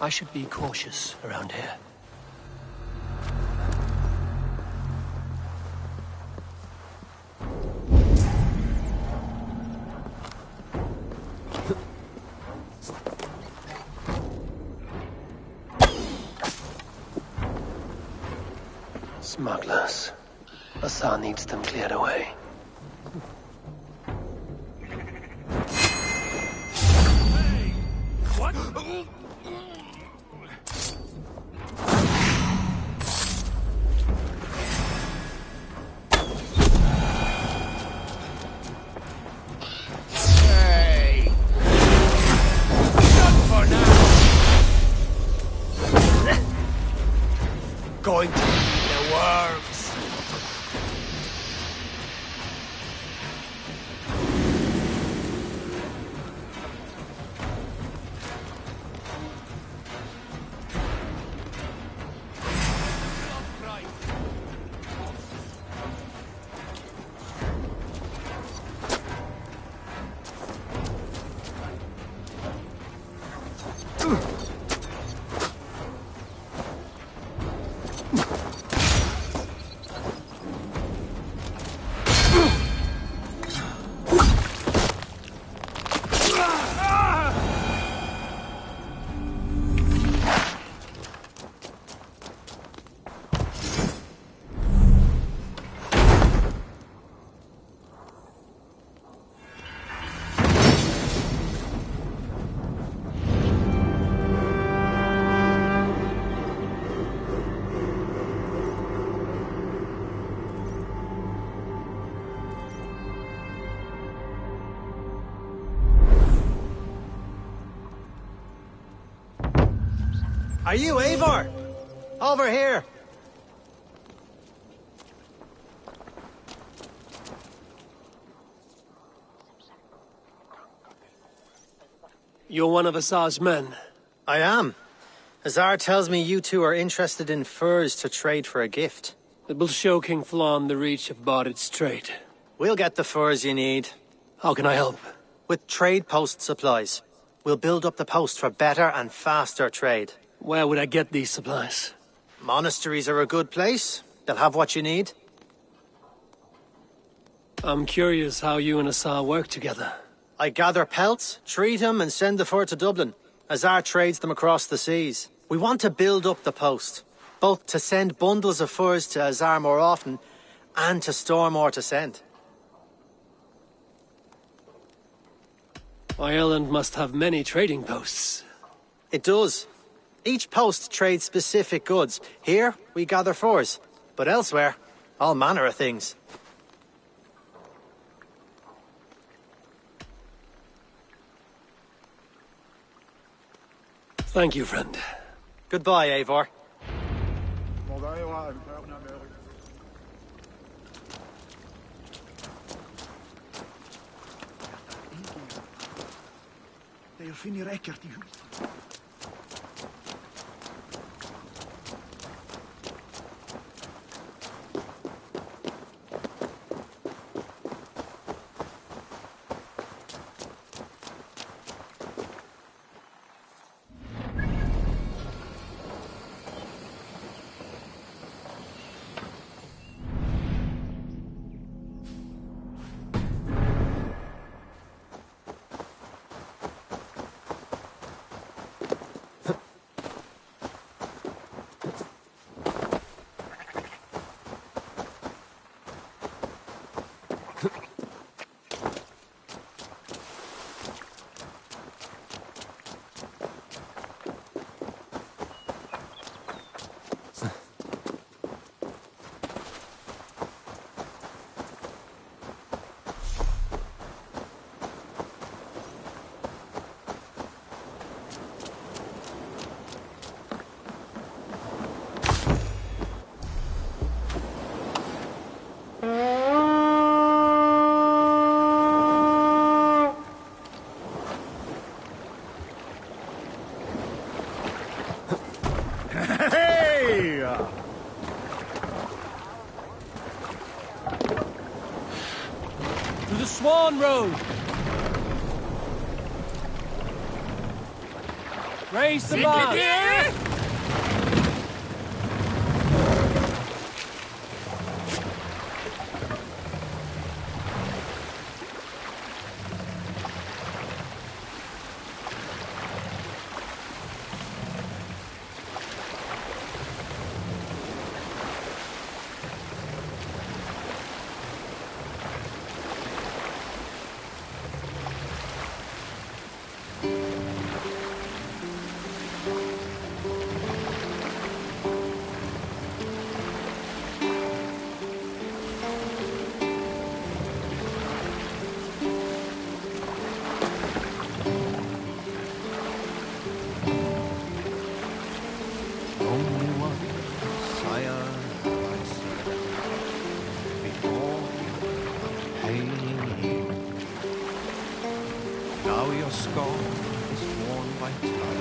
I should be cautious around here. Smugglers. Asa needs them cleared away. Hey! What? Hey! Done for now! Going to be the works. Are you Eivor? Over here. You're one of Asar's men. I am. Azar tells me you two are interested in furs to trade for a gift. It will show King Flan the reach of Bardet's trade. We'll get the furs you need. How can I help? With trade post supplies. We'll build up the post for better and faster trade. Where would I get these supplies? Monasteries are a good place. They'll have what you need. I'm curious how you and Asar work together. I gather pelts, treat them, and send the fur to Dublin. Azar trades them across the seas. We want to build up the post, both to send bundles of furs to Azar more often, and to store more to send. Ireland must have many trading posts. It does. Each post trades specific goods. Here, we gather furs. But elsewhere, all manner of things. Thank you, friend. Goodbye, Eivor. Þeir finnir ekkert í hús. Raise the bar!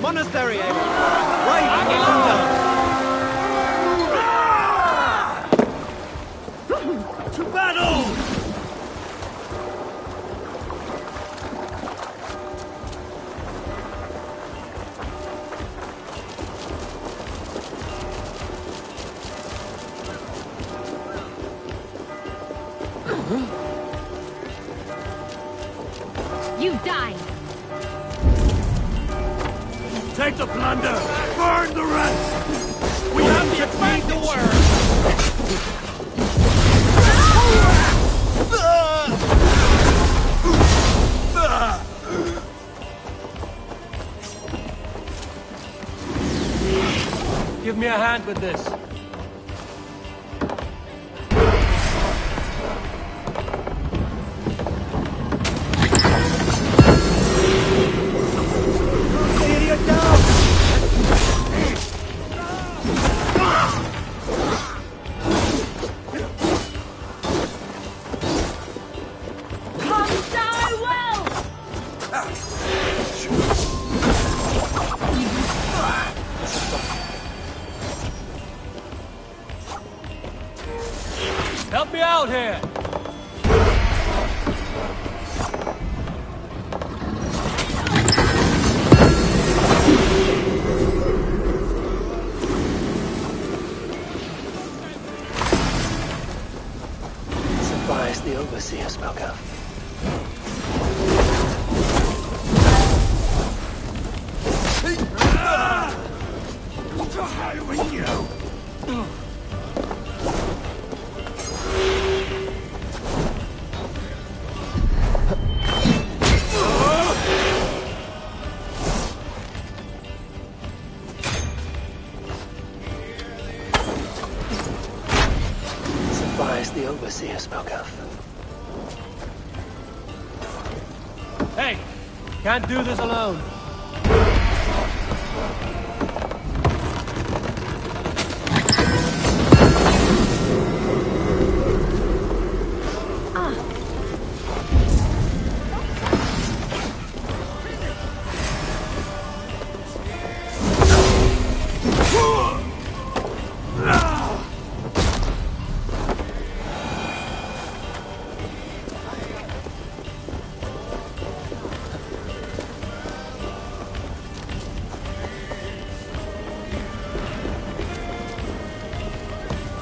Monastery, right! To battle! You die! Take the plunder! Burn the rest! We have to feed the world! Give me a hand with this. Idiot down! Come die well! Help me out here! Supplies the overseer spoke of. Supplies the overseer spoke of. Hey! Can't do this alone.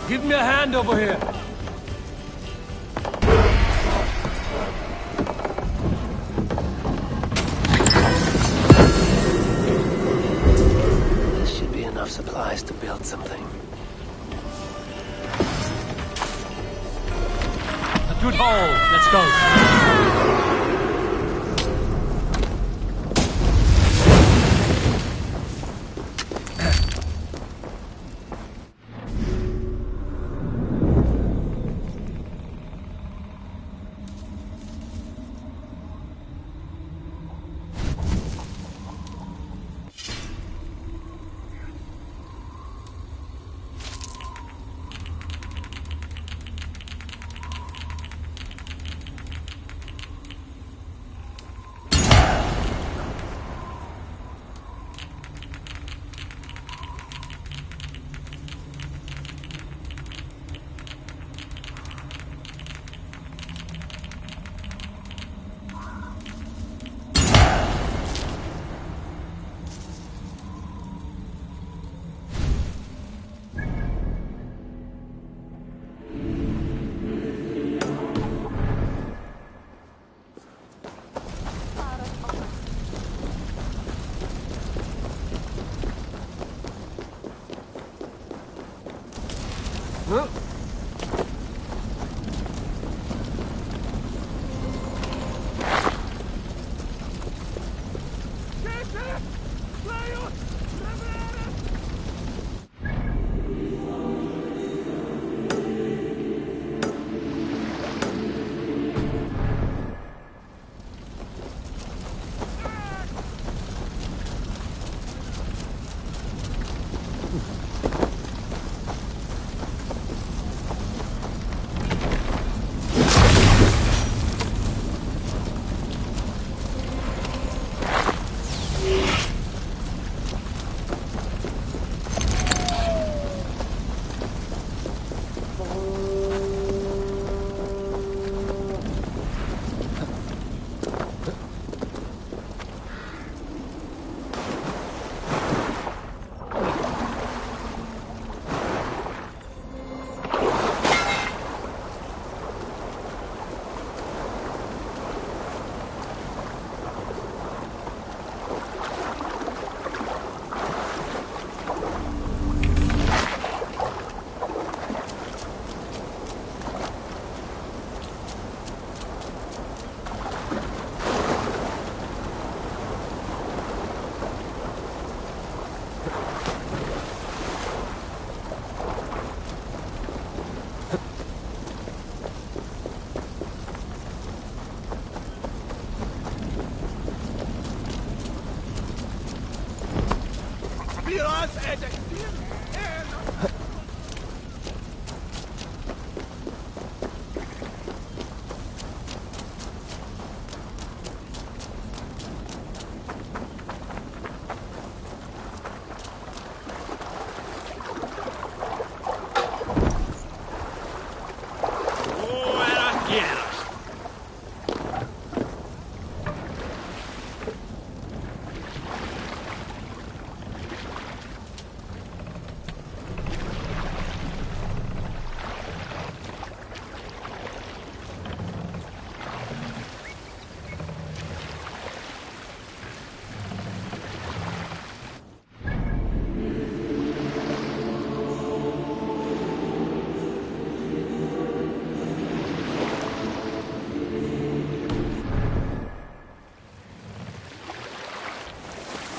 Give me a hand over here. This should be enough supplies to build something. A good hole. Let's go.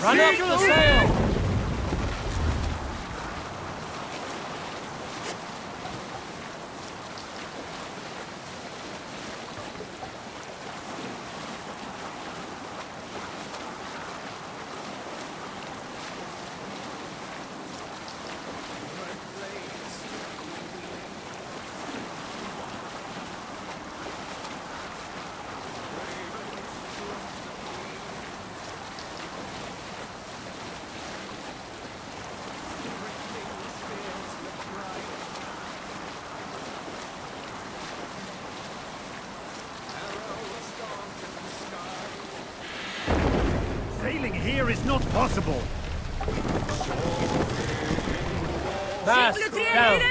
Run up the sail! Sailing here is not possible. Mast down.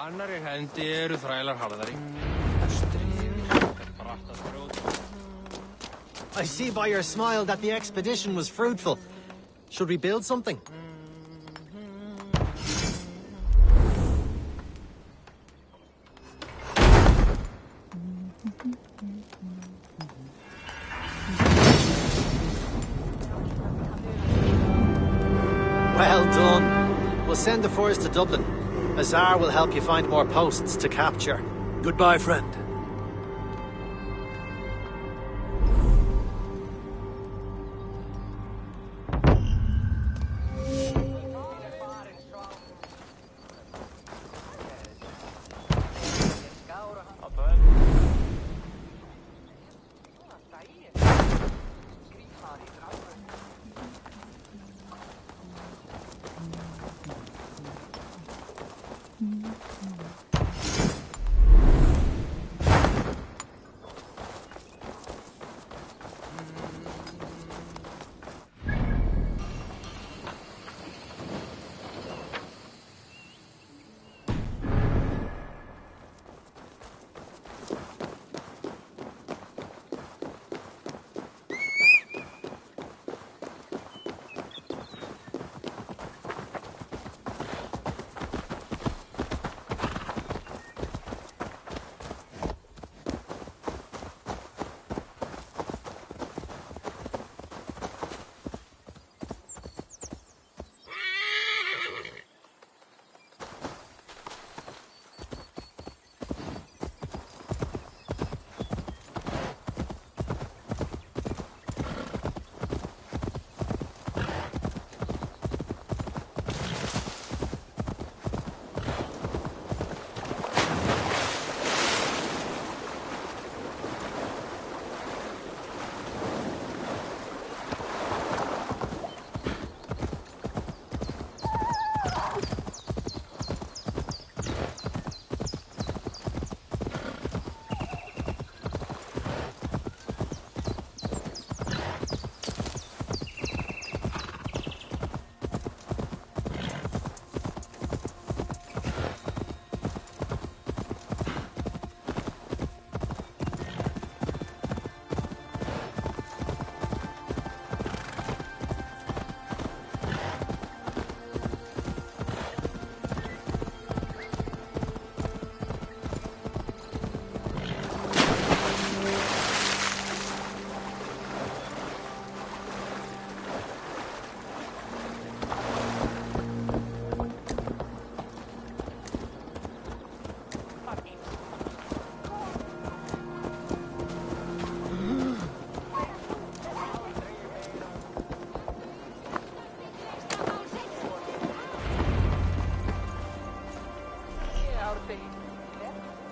Annarri hendi eru þrælar harðari. I see by your smile that the expedition was fruitful. Should we build something? Well done. We'll send the force to Dublin. Azar will help you find more posts to capture. Goodbye, friend.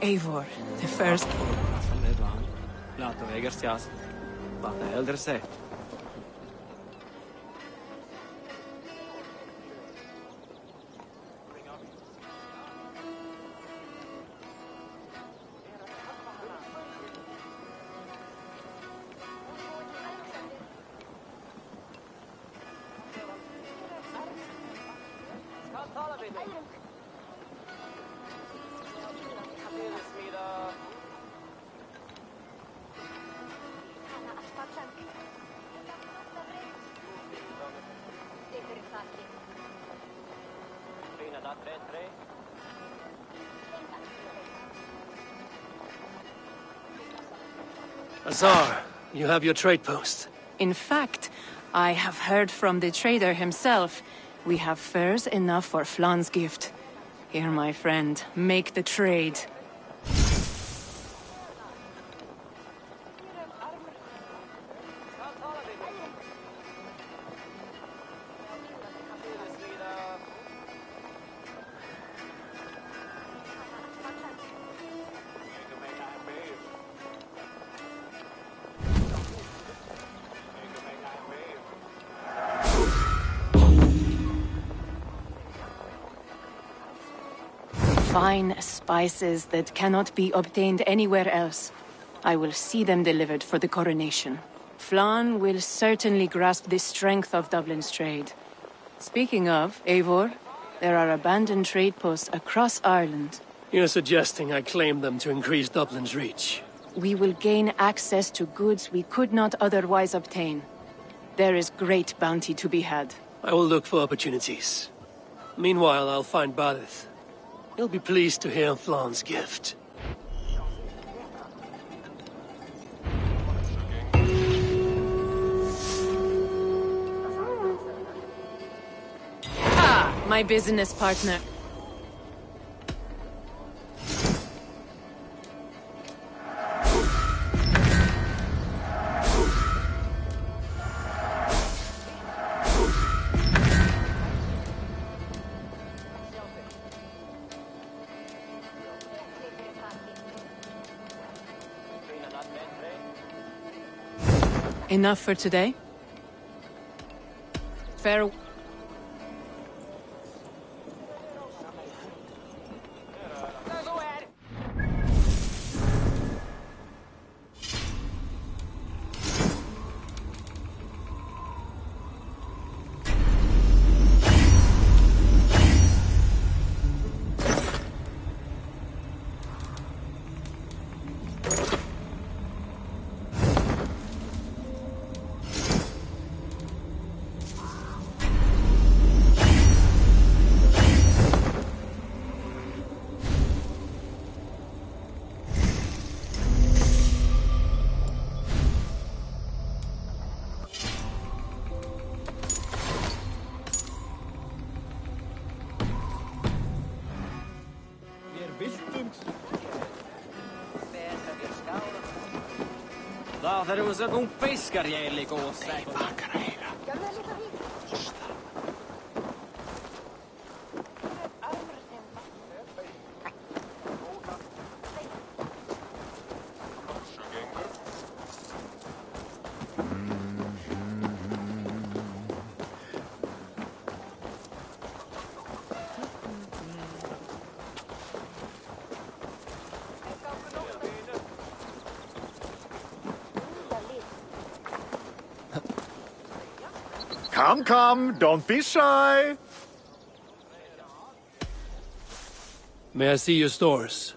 Eivor, the first. Vato vegerstjas. Vato elderse. Azar, you have your trade post. In fact, I have heard from the trader himself. We have furs enough for Flan's gift. Here, my friend, make the trade. Fine spices that cannot be obtained anywhere else. I will see them delivered for the coronation. Flan will certainly grasp the strength of Dublin's trade. Speaking of, Eivor, there are abandoned trade posts across Ireland. You're suggesting I claim them to increase Dublin's reach. We will gain access to goods we could not otherwise obtain. There is great bounty to be had. I will look for opportunities. Meanwhile, I'll find Balith. He'll be pleased to hear Flan's gift. Ah, my business partner. Enough for today? Fair. There was a good fiskarjäli koossa. Come, come, don't be shy. May I see your stores?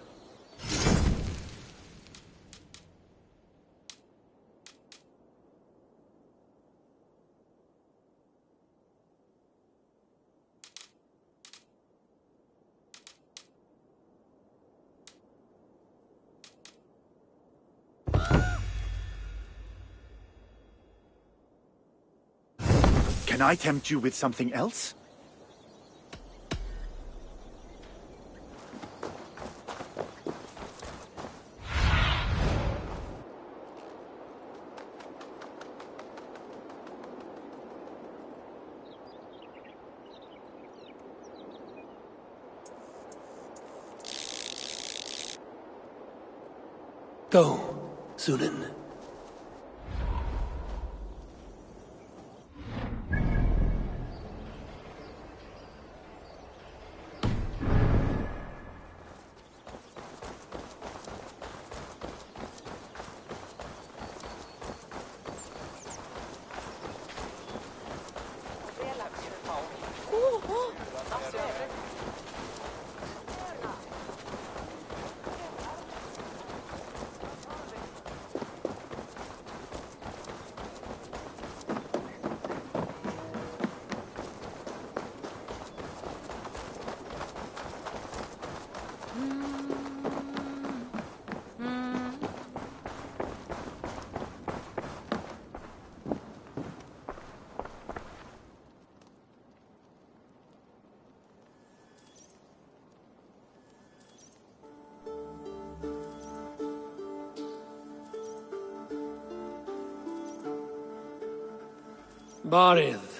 Can I tempt you with something else? Go, Sunan. Barith,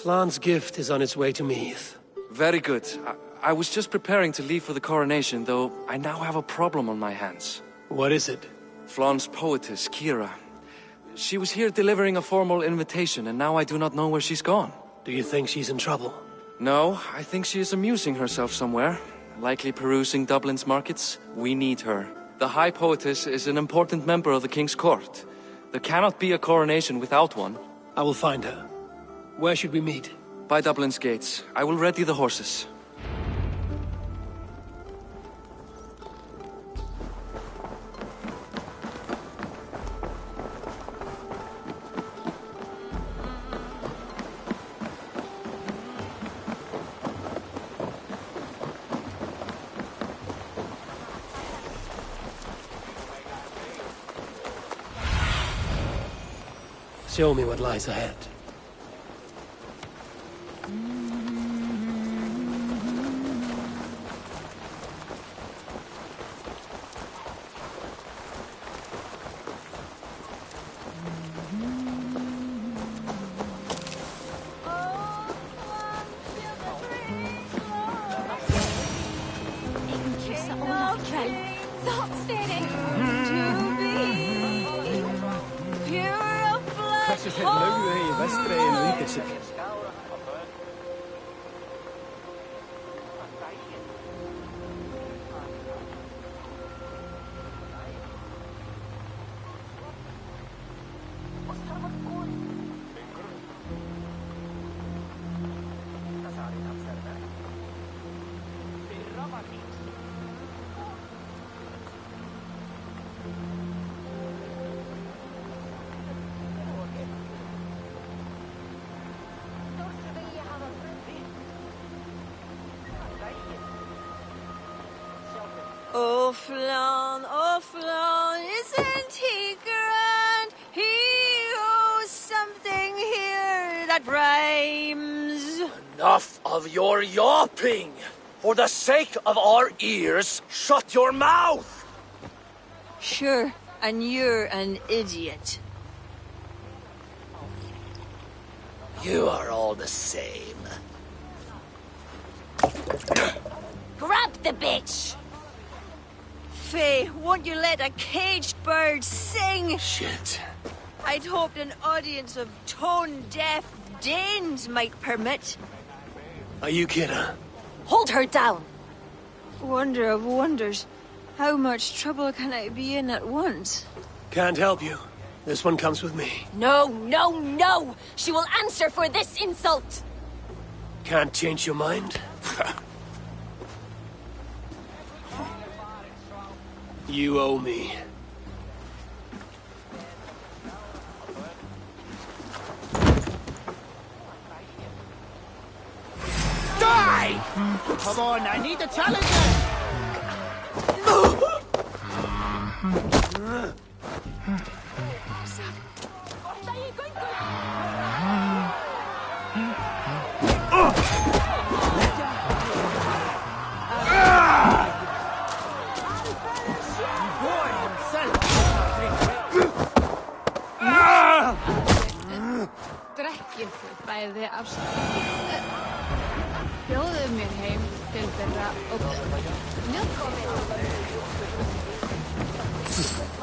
Flan's gift is on its way to Meath. Very good. I was just preparing to leave for the coronation, though I now have a problem on my hands. What is it? Flan's poetess, Kira. She was here delivering a formal invitation, and now I do not know where she's gone. Do you think she's in trouble? No, I think she is amusing herself somewhere. Likely perusing Dublin's markets. We need her. The High Poetess is an important member of the King's court. There cannot be a coronation without one. I will find her. Where should we meet? By Dublin's gates. I will ready the horses. Show me what lies ahead. Oh Flan, isn't he grand? He owes something here that rhymes. Enough of your yawping! For the sake of our ears, shut your mouth! Sure, and you're an idiot. You are all the same. Grab the bitch! Faye, won't you let a caged bird sing? Shit. I'd hoped an audience of tone-deaf Danes might permit. Are you kidding? Hold her down! Wonder of wonders. How much trouble can I be in at once? Can't help you. This one comes with me. No, no, no! She will answer for this insult! Can't change your mind? You owe me. Die! Come on, I need a challenger! Drekkið bæði af bjóðu mér heim til þeirra og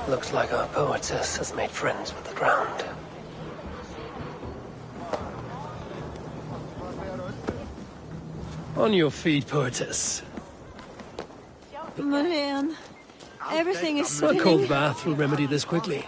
Looks like our poetess has made friends with the ground. On your feet, poetess. Marianne, everything is A spinning. cold bath will remedy this quickly.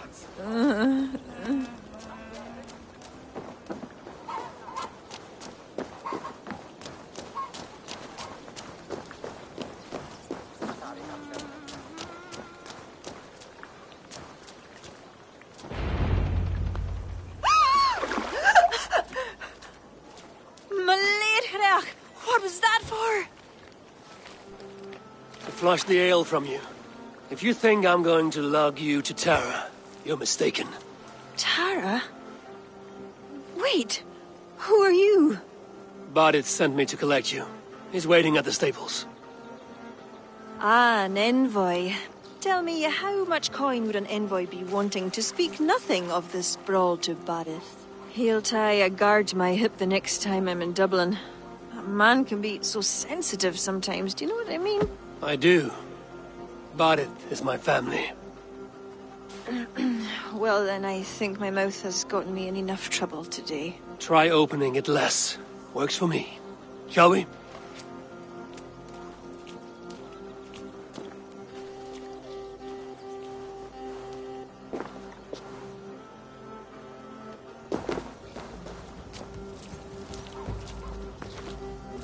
What was that for? To flush the ale from you. If you think I'm going to lug you to Tara, you're mistaken. Tara? Wait, who are you? Barith sent me to collect you. He's waiting at the stables. Ah, an envoy. Tell me, how much coin would an envoy be wanting to speak nothing of this brawl to Barith? He'll tie a guard to my hip the next time I'm in Dublin. A man can be so sensitive sometimes, do you know what I mean? I do. Bardet is my family. Well, then I think my mouth has gotten me in enough trouble today. Try opening it less. Works for me. Shall we?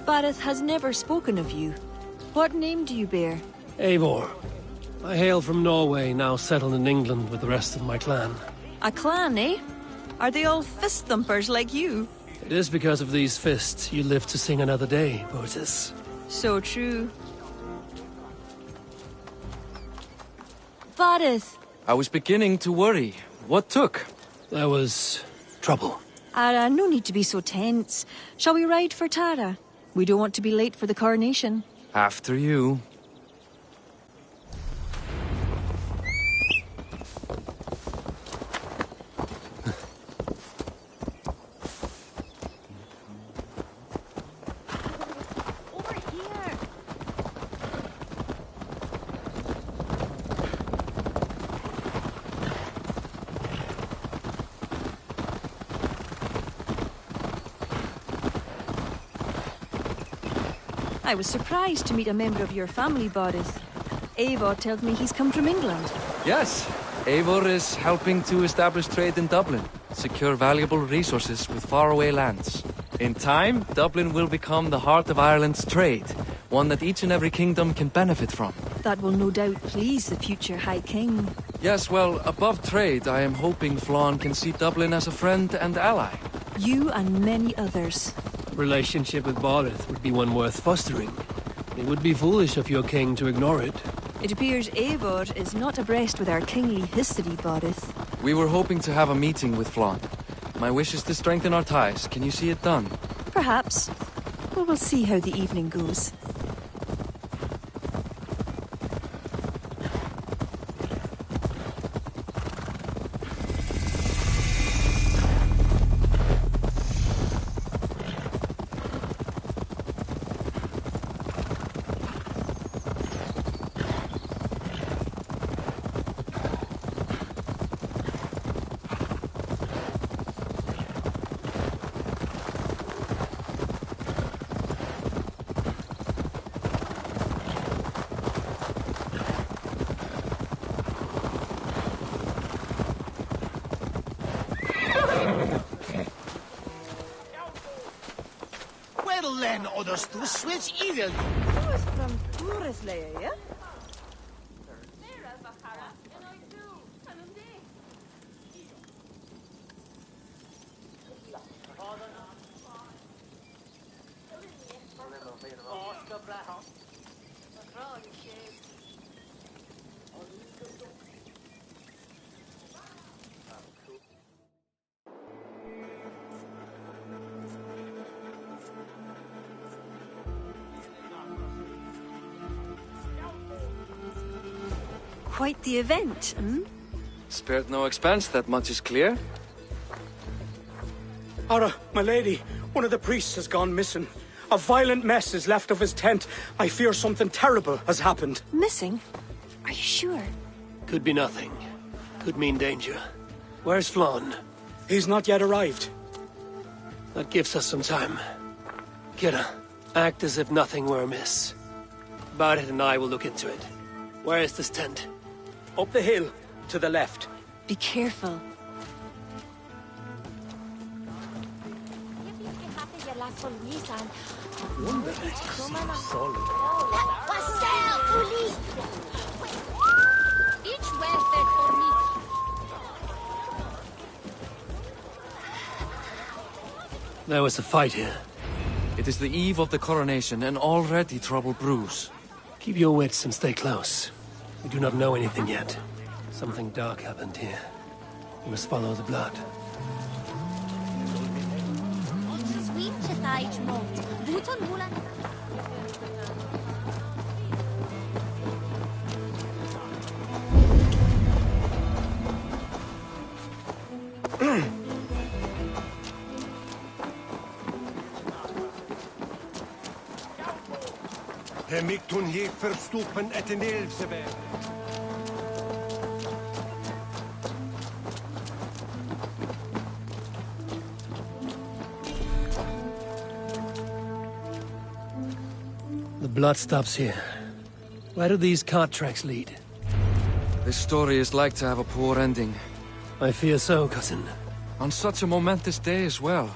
Bardet has never spoken of you. What name do you bear? Eivor. I hail from Norway, now settled in England with the rest of my clan. A clan, eh? Are they all fist thumpers like you? It is because of these fists you live to sing another day, poetess. So true. Bardet! I was beginning to worry. What took? There was trouble. No need to be so tense. Shall we ride for Tara? We don't want to be late for the coronation. After you. I was surprised to meet a member of your family, Boris. Eivor tells me he's come from England. Yes, Eivor is helping to establish trade in Dublin, secure valuable resources with faraway lands. In time, Dublin will become the heart of Ireland's trade, one that each and every kingdom can benefit from. That will no doubt please the future High King. Yes, well, above trade, I am hoping Flann can see Dublin as a friend and ally. You and many others. A relationship with Bardet would be one worth fostering. It would be foolish of your king to ignore it. It appears Eivor is not abreast with our kingly history, Boris. We were hoping to have a meeting with Flann. My wish is to strengthen our ties. Can you see it done? Perhaps. We will see how the evening goes. Others to switch easily. Who is from Tourisley, yeah? Quite the event, hmm? Spared no expense, that much is clear. Ara, my lady, one of the priests has gone missing. A violent mess is left of his tent. I fear something terrible has happened. Missing? Are you sure? Could be nothing. Could mean danger. Where's Flann? He's not yet arrived. That gives us some time. Kira, act as if nothing were amiss. Bardet and I will look into it. Where is this tent? Up the hill, to the left. Be careful. There was a fight here. It is the eve of the coronation, and already trouble brews. Keep your wits and stay close. We do not know anything yet. Something dark happened here. We must follow the blood. Hemikton hier verstoppen et en Elzebeth. The blood stops here. Where do these cart tracks lead? This story is like to have a poor ending. I fear so, cousin. On such a momentous day as well.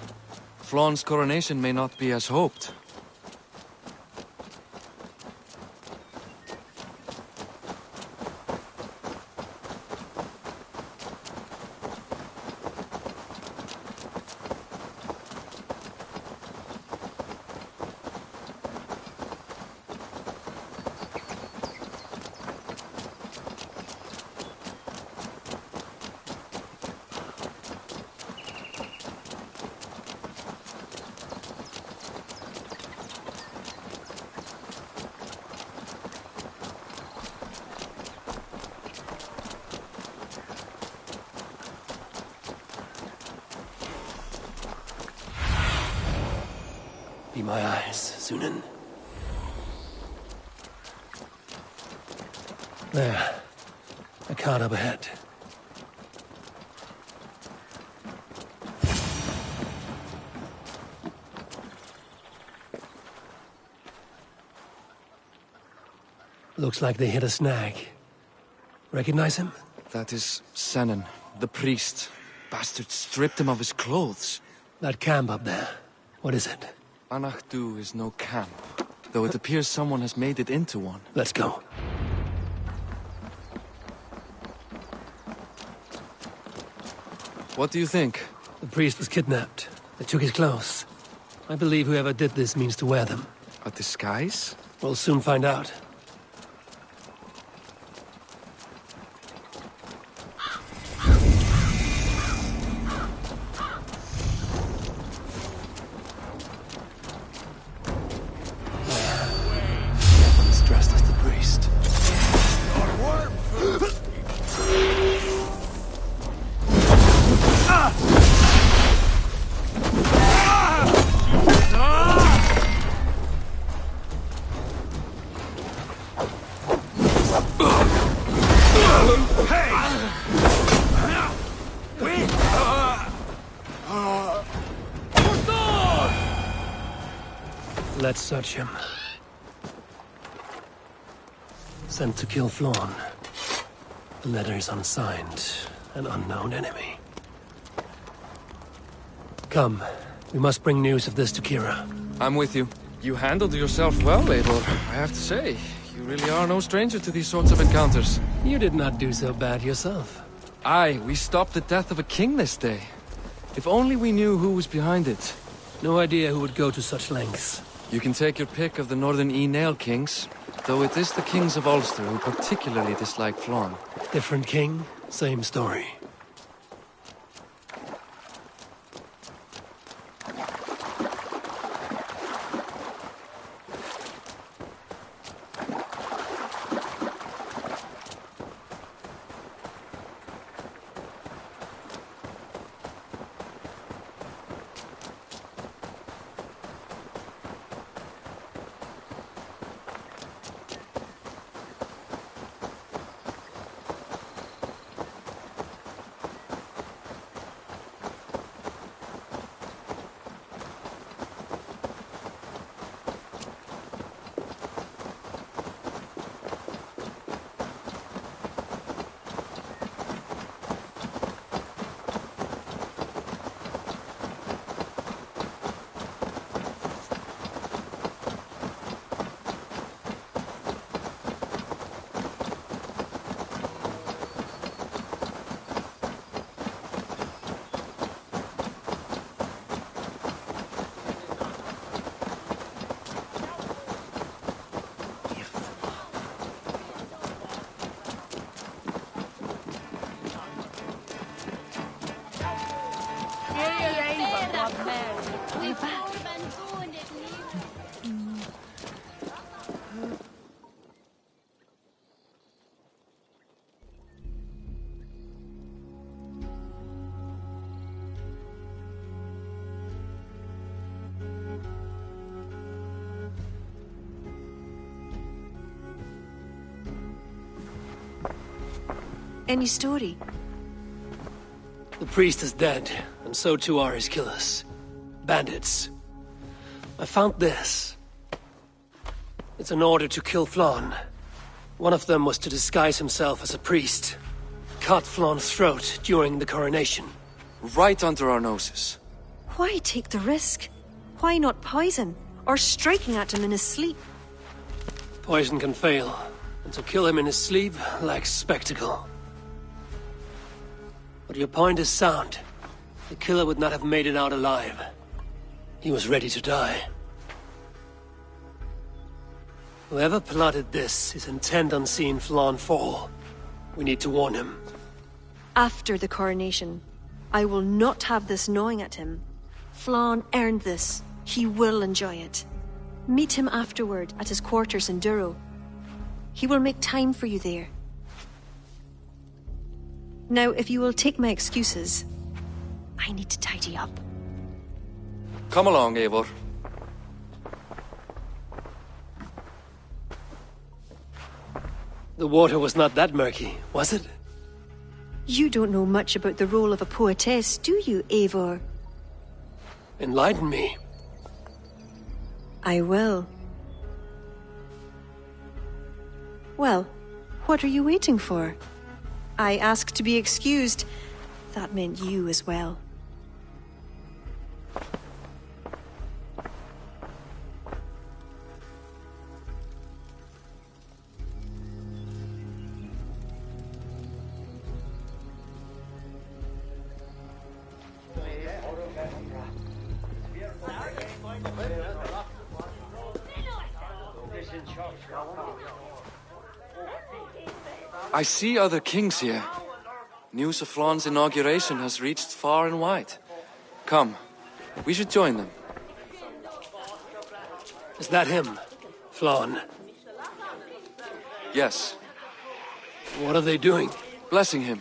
Flaun's coronation may not be as hoped. Be my eyes, Sunan. There. A cart up ahead. Looks like they hit a snag. Recognize him? That is Senan, the priest. Bastard stripped him of his clothes. That camp up there. What is it? Anachdu is no camp, though it appears someone has made it into one. Let's go. What do you think? The priest was kidnapped. They took his clothes. I believe whoever did this means to wear them. A disguise? We'll soon find out. He's dressed as the priest. Let's search him. Sent to kill Flaun. The letter is unsigned. An unknown enemy. Come. We must bring news of this to Kira. I'm with you. You handled yourself well, Eivor, I have to say. You really are no stranger to these sorts of encounters. You did not do so bad yourself. Aye, we stopped the death of a king this day. If only we knew who was behind it. No idea who would go to such lengths. You can take your pick of the Northern E-Nail kings, though it is the kings of Ulster who particularly dislike Flaun. Different king, same story. Any story? The priest is dead, and so too are his killers. Bandits. I found this. It's an order to kill Flann. One of them was to disguise himself as a priest. Cut Flann's throat during the coronation. Right under our noses. Why take the risk? Why not poison? Or striking at him in his sleep? Poison can fail, and to kill him in his sleep lacks spectacle. But your point is sound. The killer would not have made it out alive. He was ready to die. Whoever plotted this is intent on seeing Flann fall. We need to warn him. After the coronation, I will not have this gnawing at him. Flann earned this. He will enjoy it. Meet him afterward at his quarters in Duro. He will make time for you there. Now, if you will take my excuses, I need to tidy up. Come along, Eivor. The water was not that murky, was it? You don't know much about the role of a poetess, do you, Eivor? Enlighten me. I will. Well, what are you waiting for? I asked to be excused. That meant you as well. I see other kings here. News of Flann's inauguration has reached far and wide. Come, we should join them. Is that him, Flann? Yes. What are they doing? Blessing him.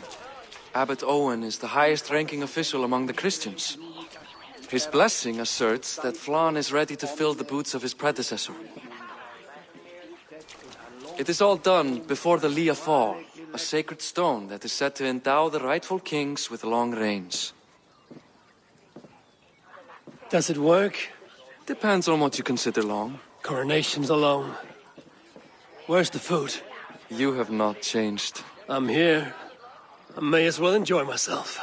Abbot Owen is the highest-ranking official among the Christians. His blessing asserts that Flann is ready to fill the boots of his predecessor. It is all done before the Lia Fall, a sacred stone that is said to endow the rightful kings with long reigns. Does it work? Depends on what you consider long. Coronations alone. Where's the food? You have not changed. I'm here. I may as well enjoy myself.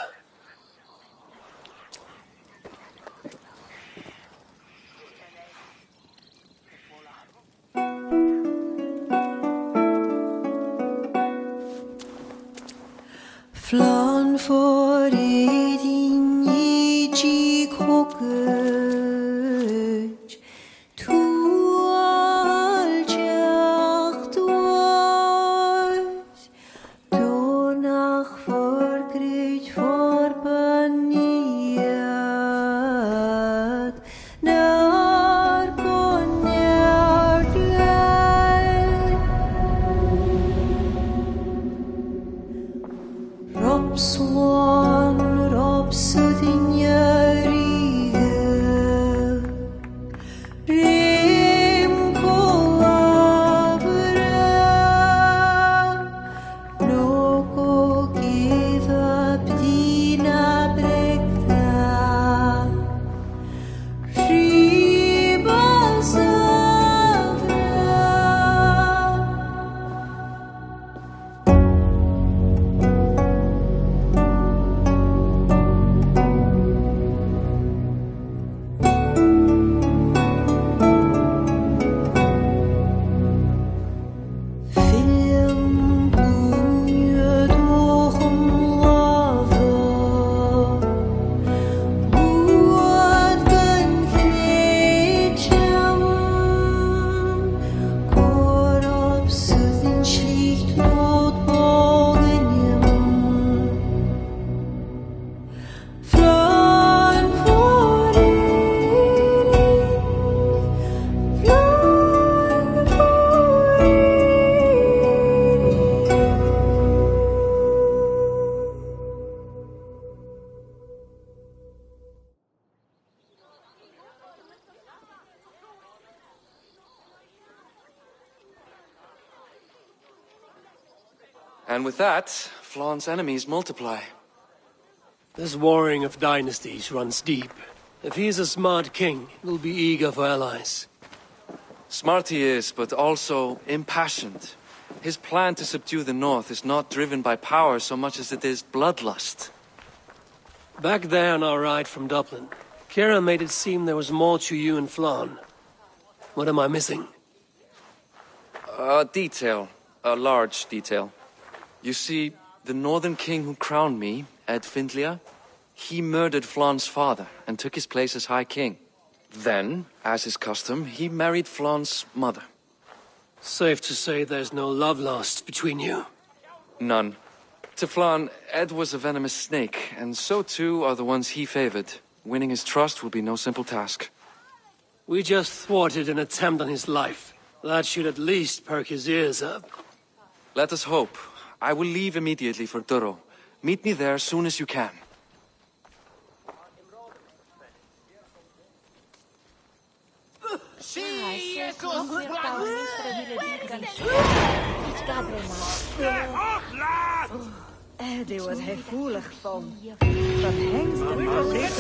Flann for edin I kokøj, tu aljacht was, donach forgrit forbaniat, nar konjart Swan, Robsudin Yarige, Rim Koabra, Noko give up Dina Brekta, Ribasavra. And with that, Flaun's enemies multiply. This warring of dynasties runs deep. If he is a smart king, he'll be eager for allies. Smart he is, but also impassioned. His plan to subdue the north is not driven by power so much as it is bloodlust. Back there on our ride from Dublin, Kira made it seem there was more to you and Flann. What am I missing? A detail. A large detail. You see, the northern king who crowned me, Ed Findlia, he murdered Flaun's father and took his place as High King. Then, as is custom, he married Flaun's mother. Safe to say there's no love lost between you. None. To Flann, Ed was a venomous snake, and so too are the ones he favored. Winning his trust will be no simple task. We just thwarted an attempt on his life. That should at least perk his ears up. Let us hope. I will leave immediately for Durro. Meet me there as soon as you can. Daar wordt hij voelig van. Van hengsten als ik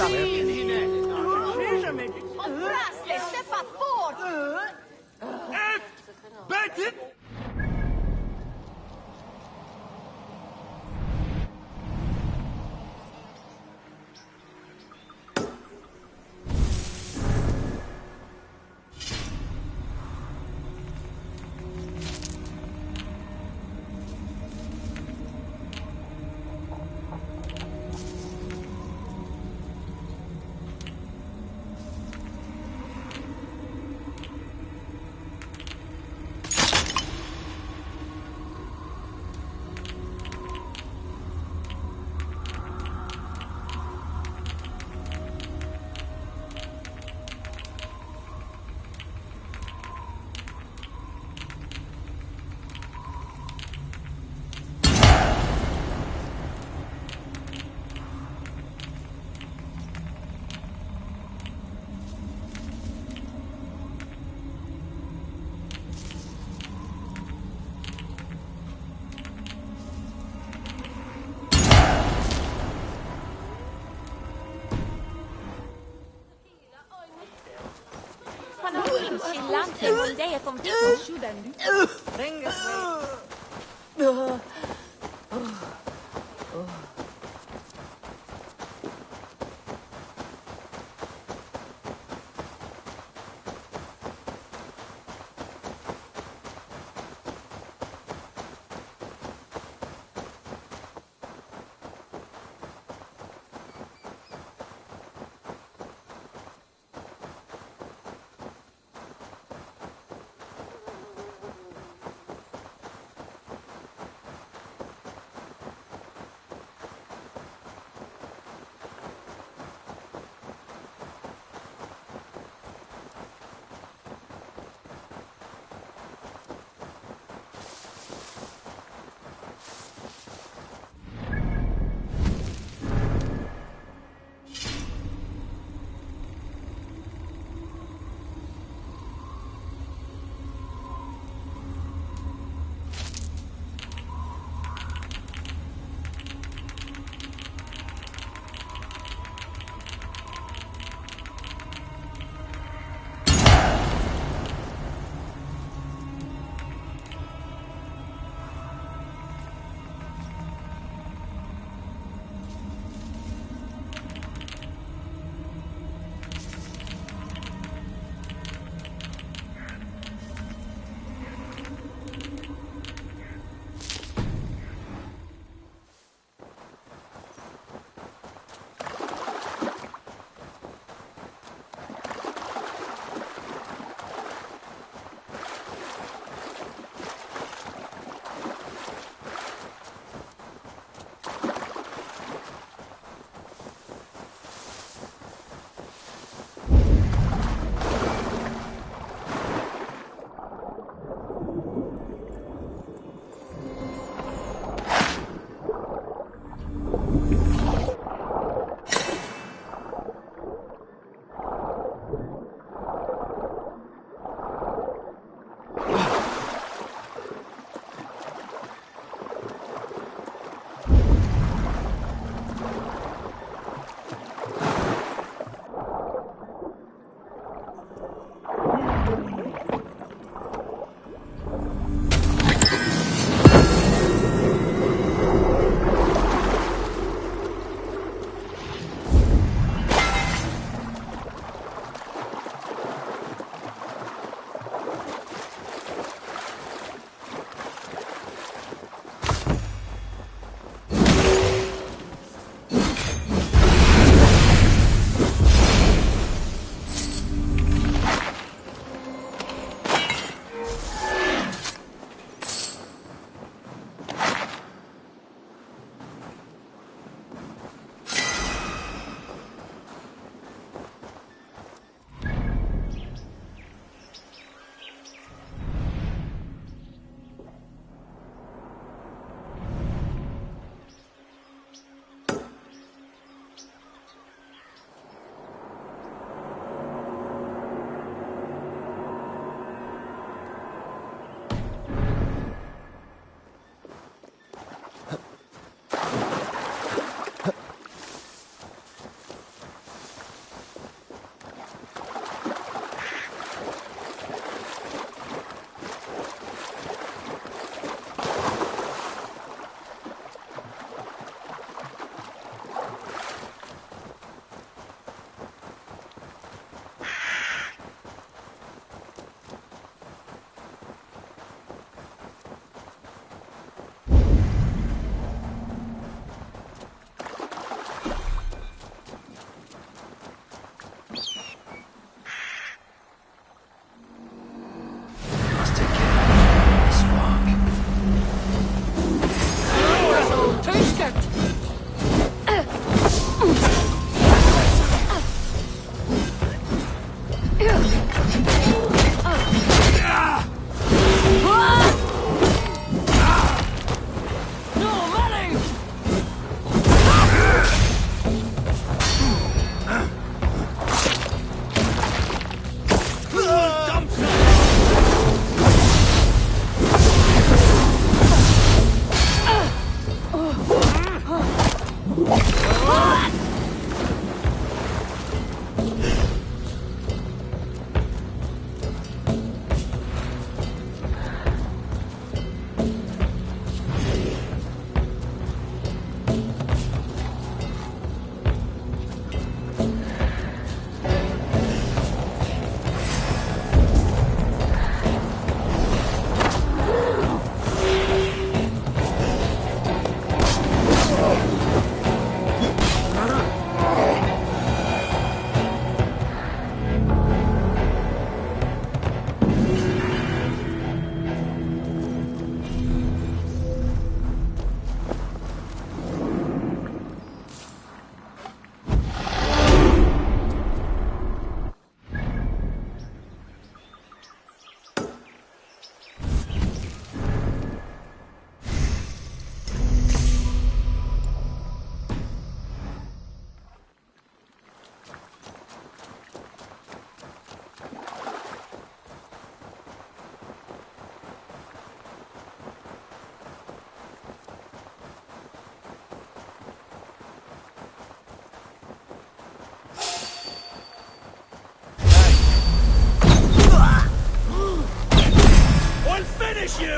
Finish you!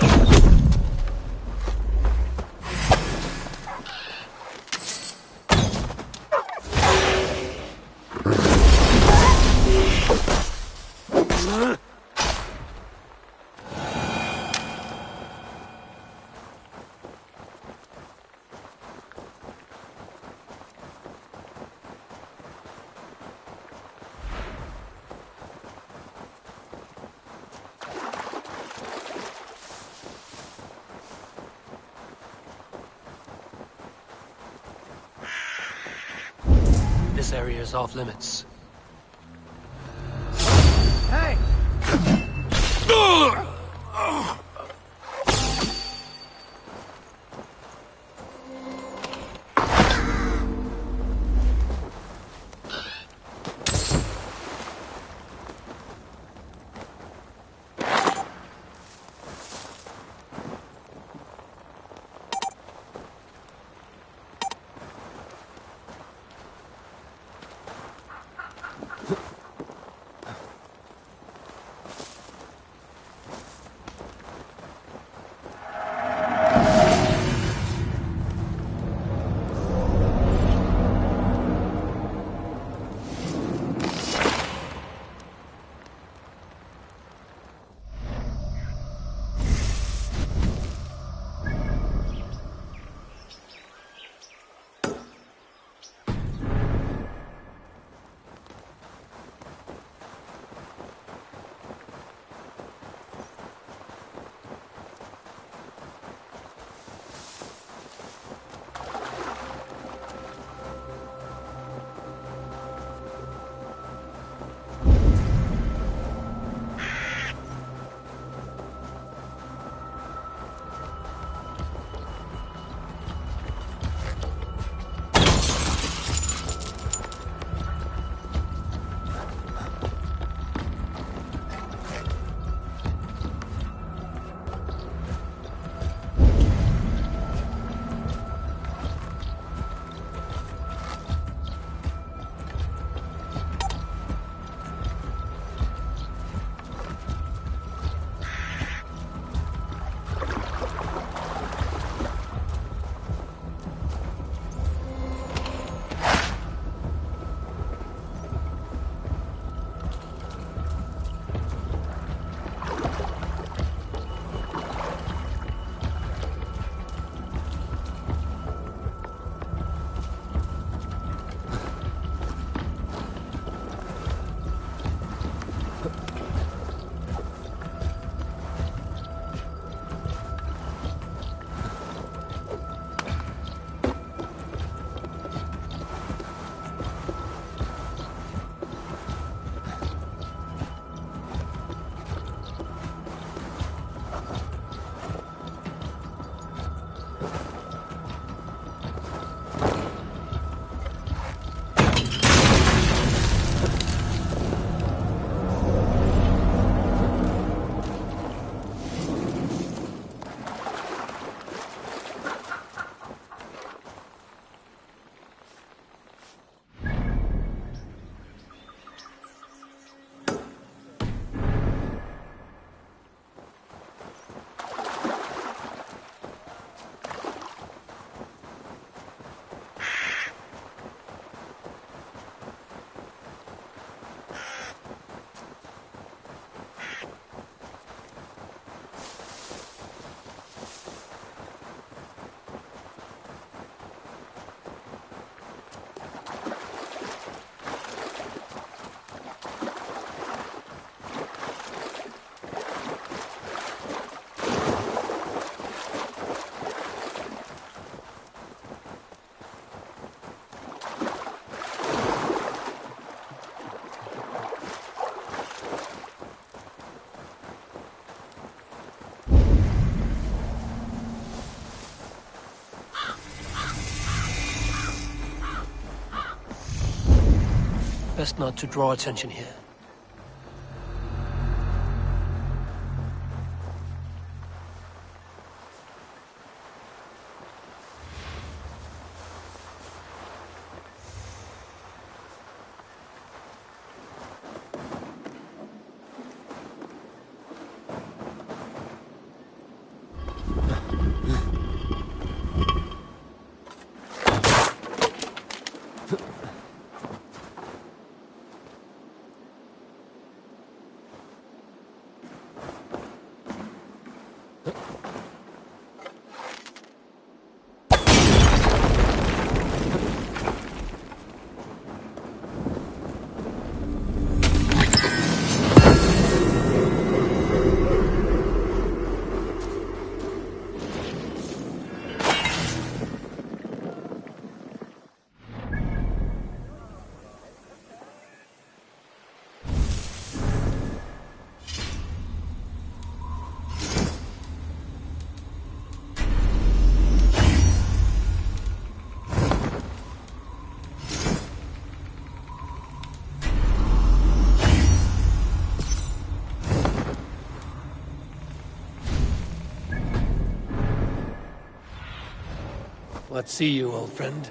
This area is off limits. Hey! Best not to draw attention here. What see you, old friend?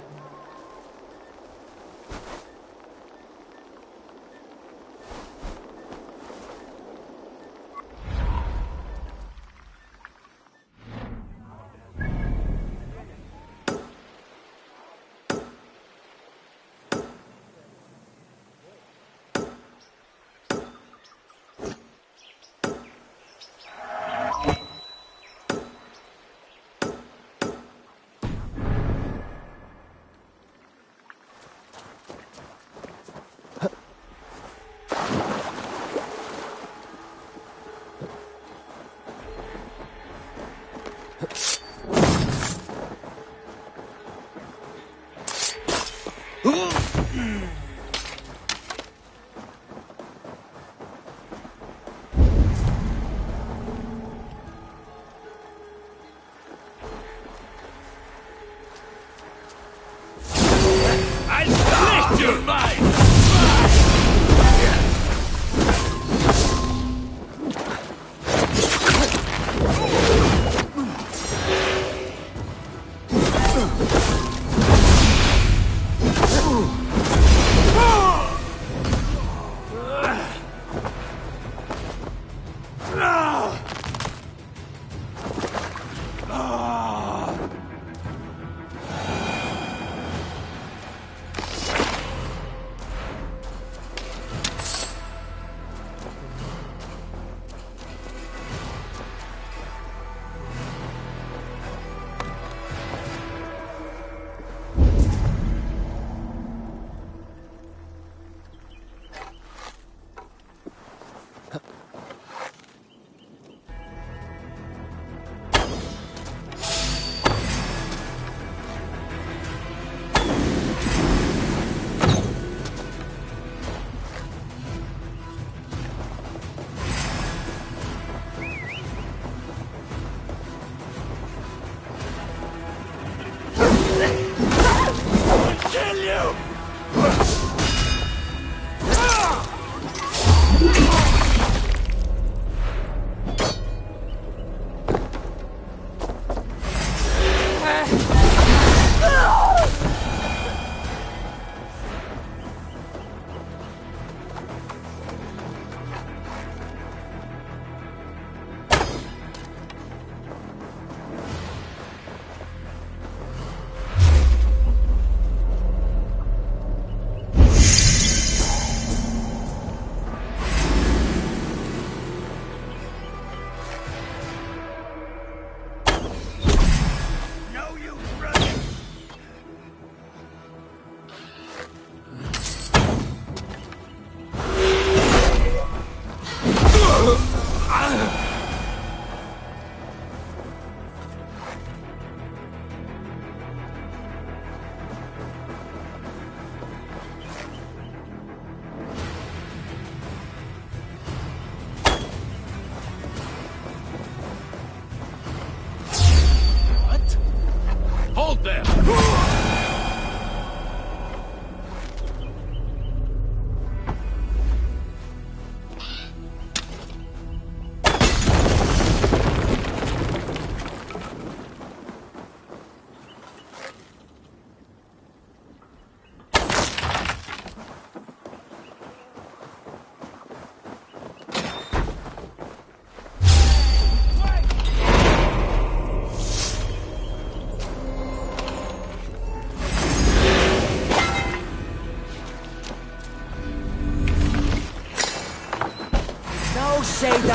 Hold them!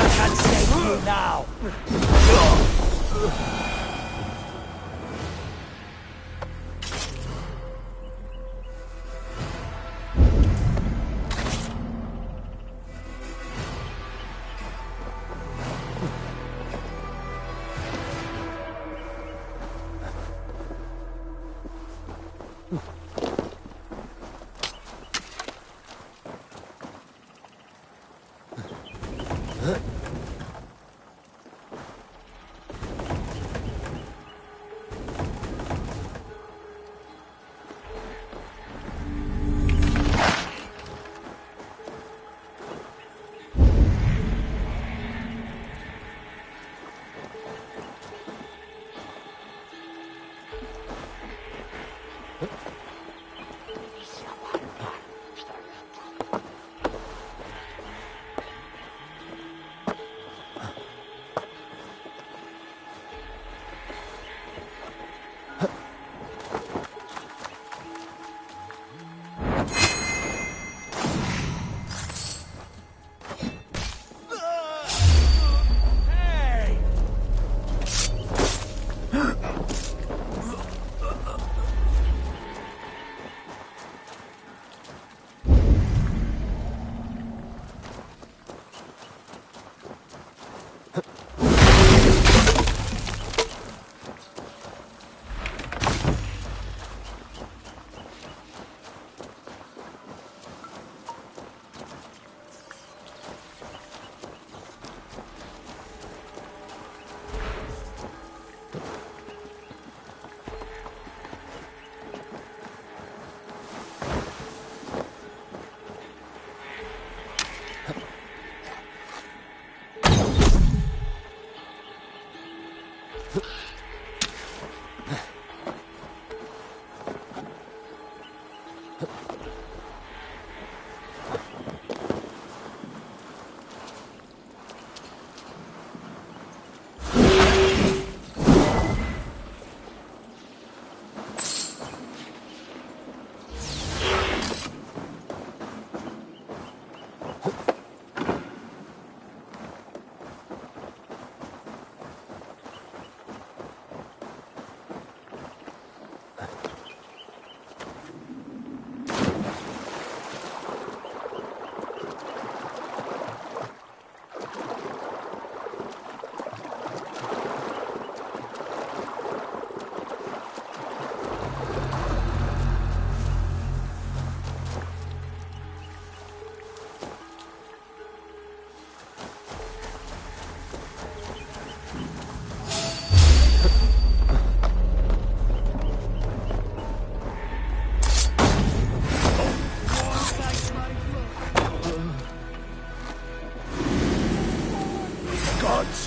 can save you now.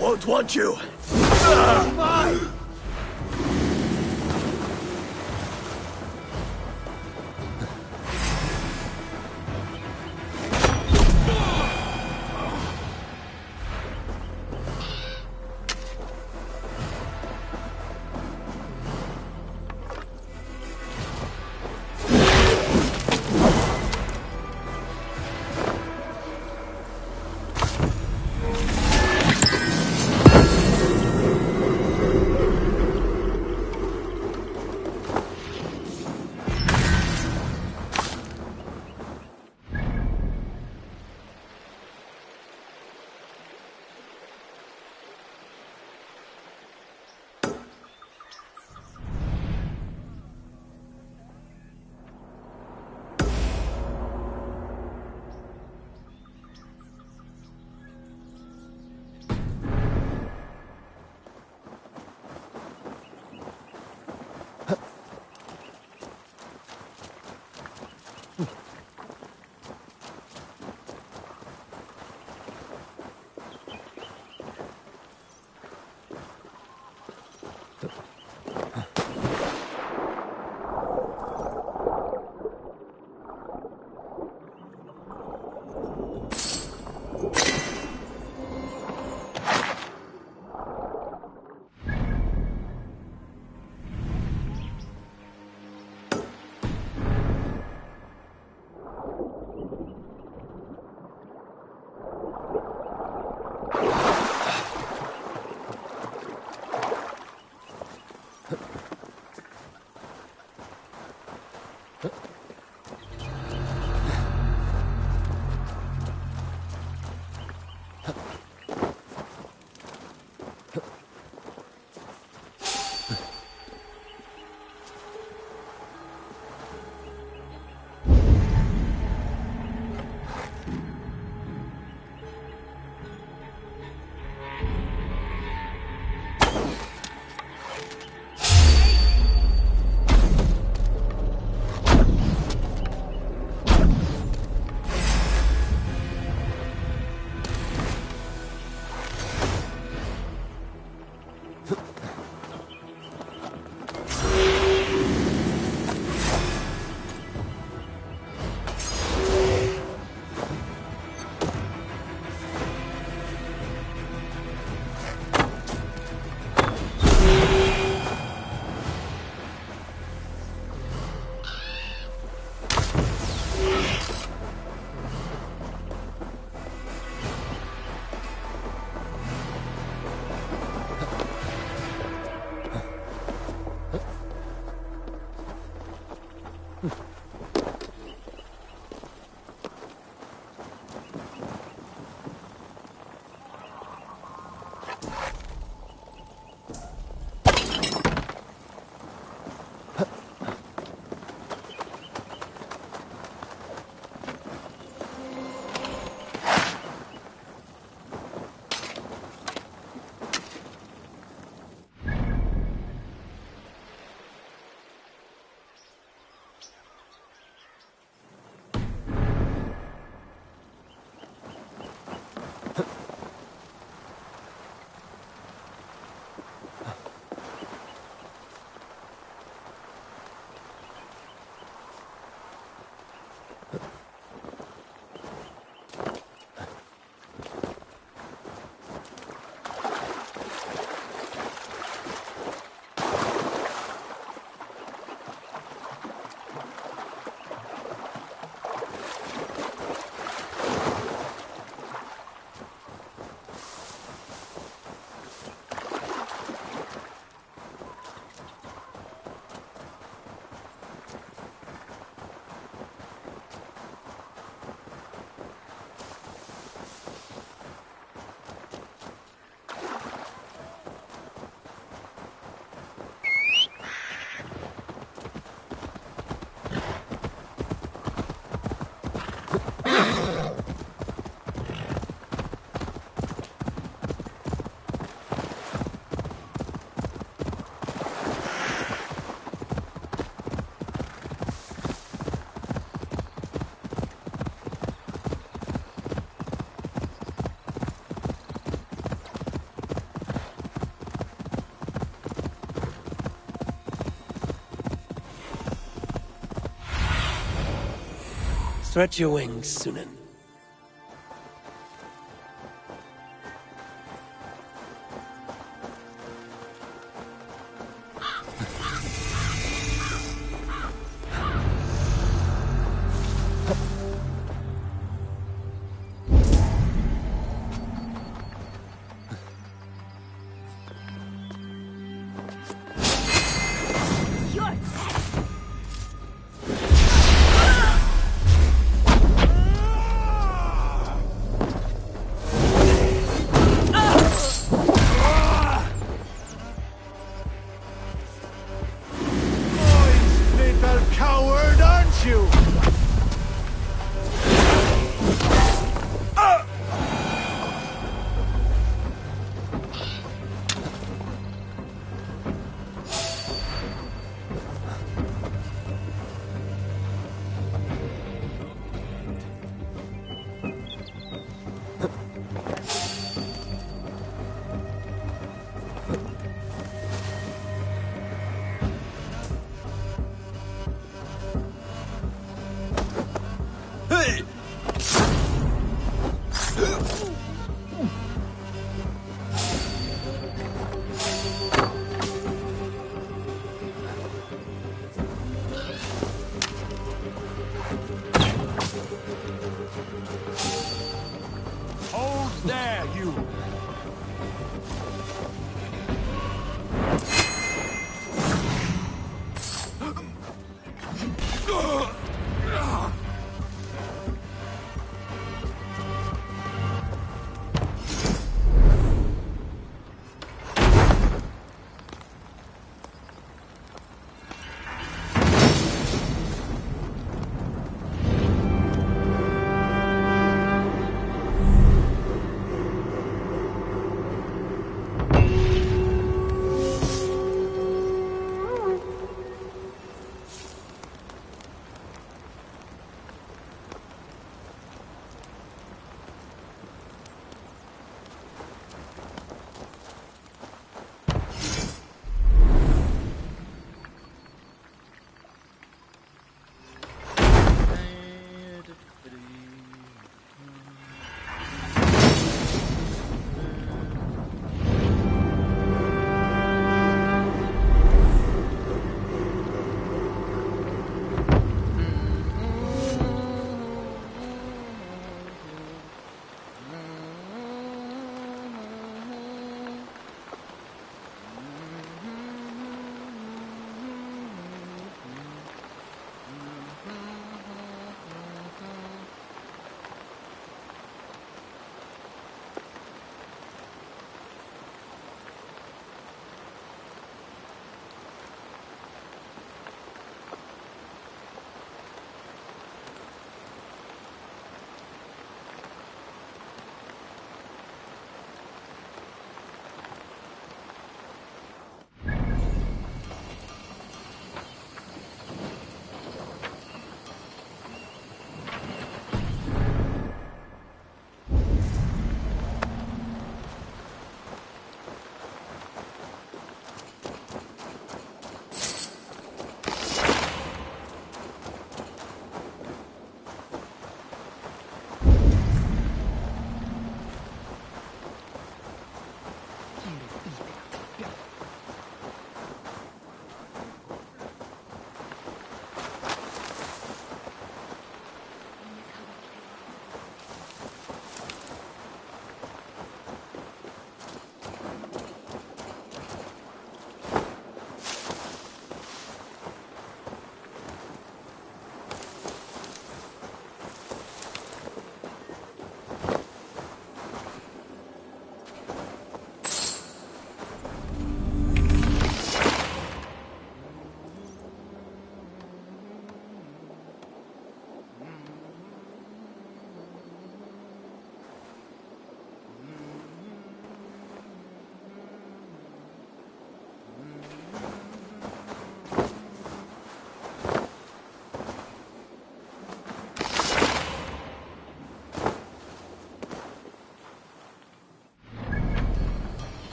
Won't want you. Stretch your wings, Sunan.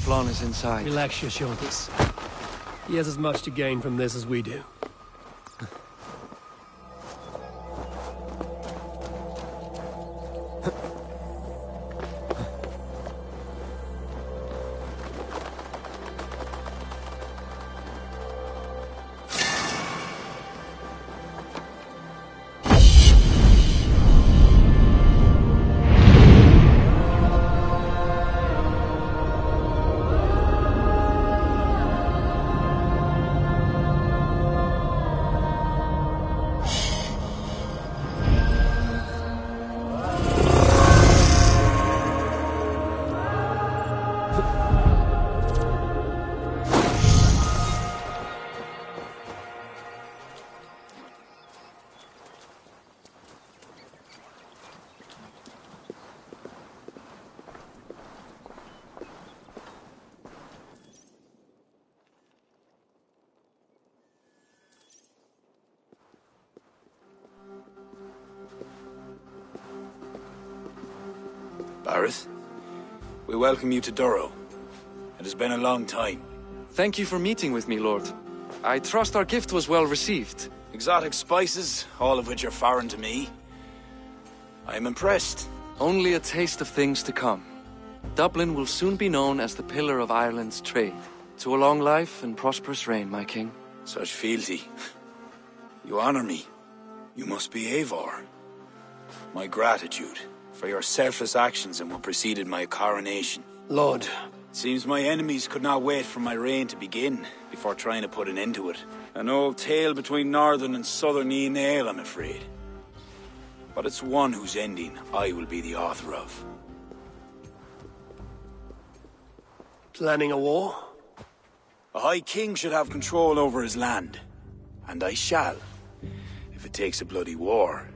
Flann is inside. Relax your shoulders. He has as much to gain from this as we do. Bareth, we welcome you to Durrow. It has been a long time. Thank you for meeting with me, Lord. I trust our gift was well received. Exotic spices, all of which are foreign to me. I am impressed. Only a taste of things to come. Dublin will soon be known as the pillar of Ireland's trade. To a long life and prosperous reign, my king. Such fealty. You honor me. You must be Eivor. My gratitude for your selfless actions and what preceded my coronation. Lord. It seems my enemies could not wait for my reign to begin before trying to put an end to it. An old tale between northern and southern Nael, I'm afraid. But it's one whose ending I will be the author of. Planning a war? A High King should have control over his land. And I shall. If it takes a bloody war,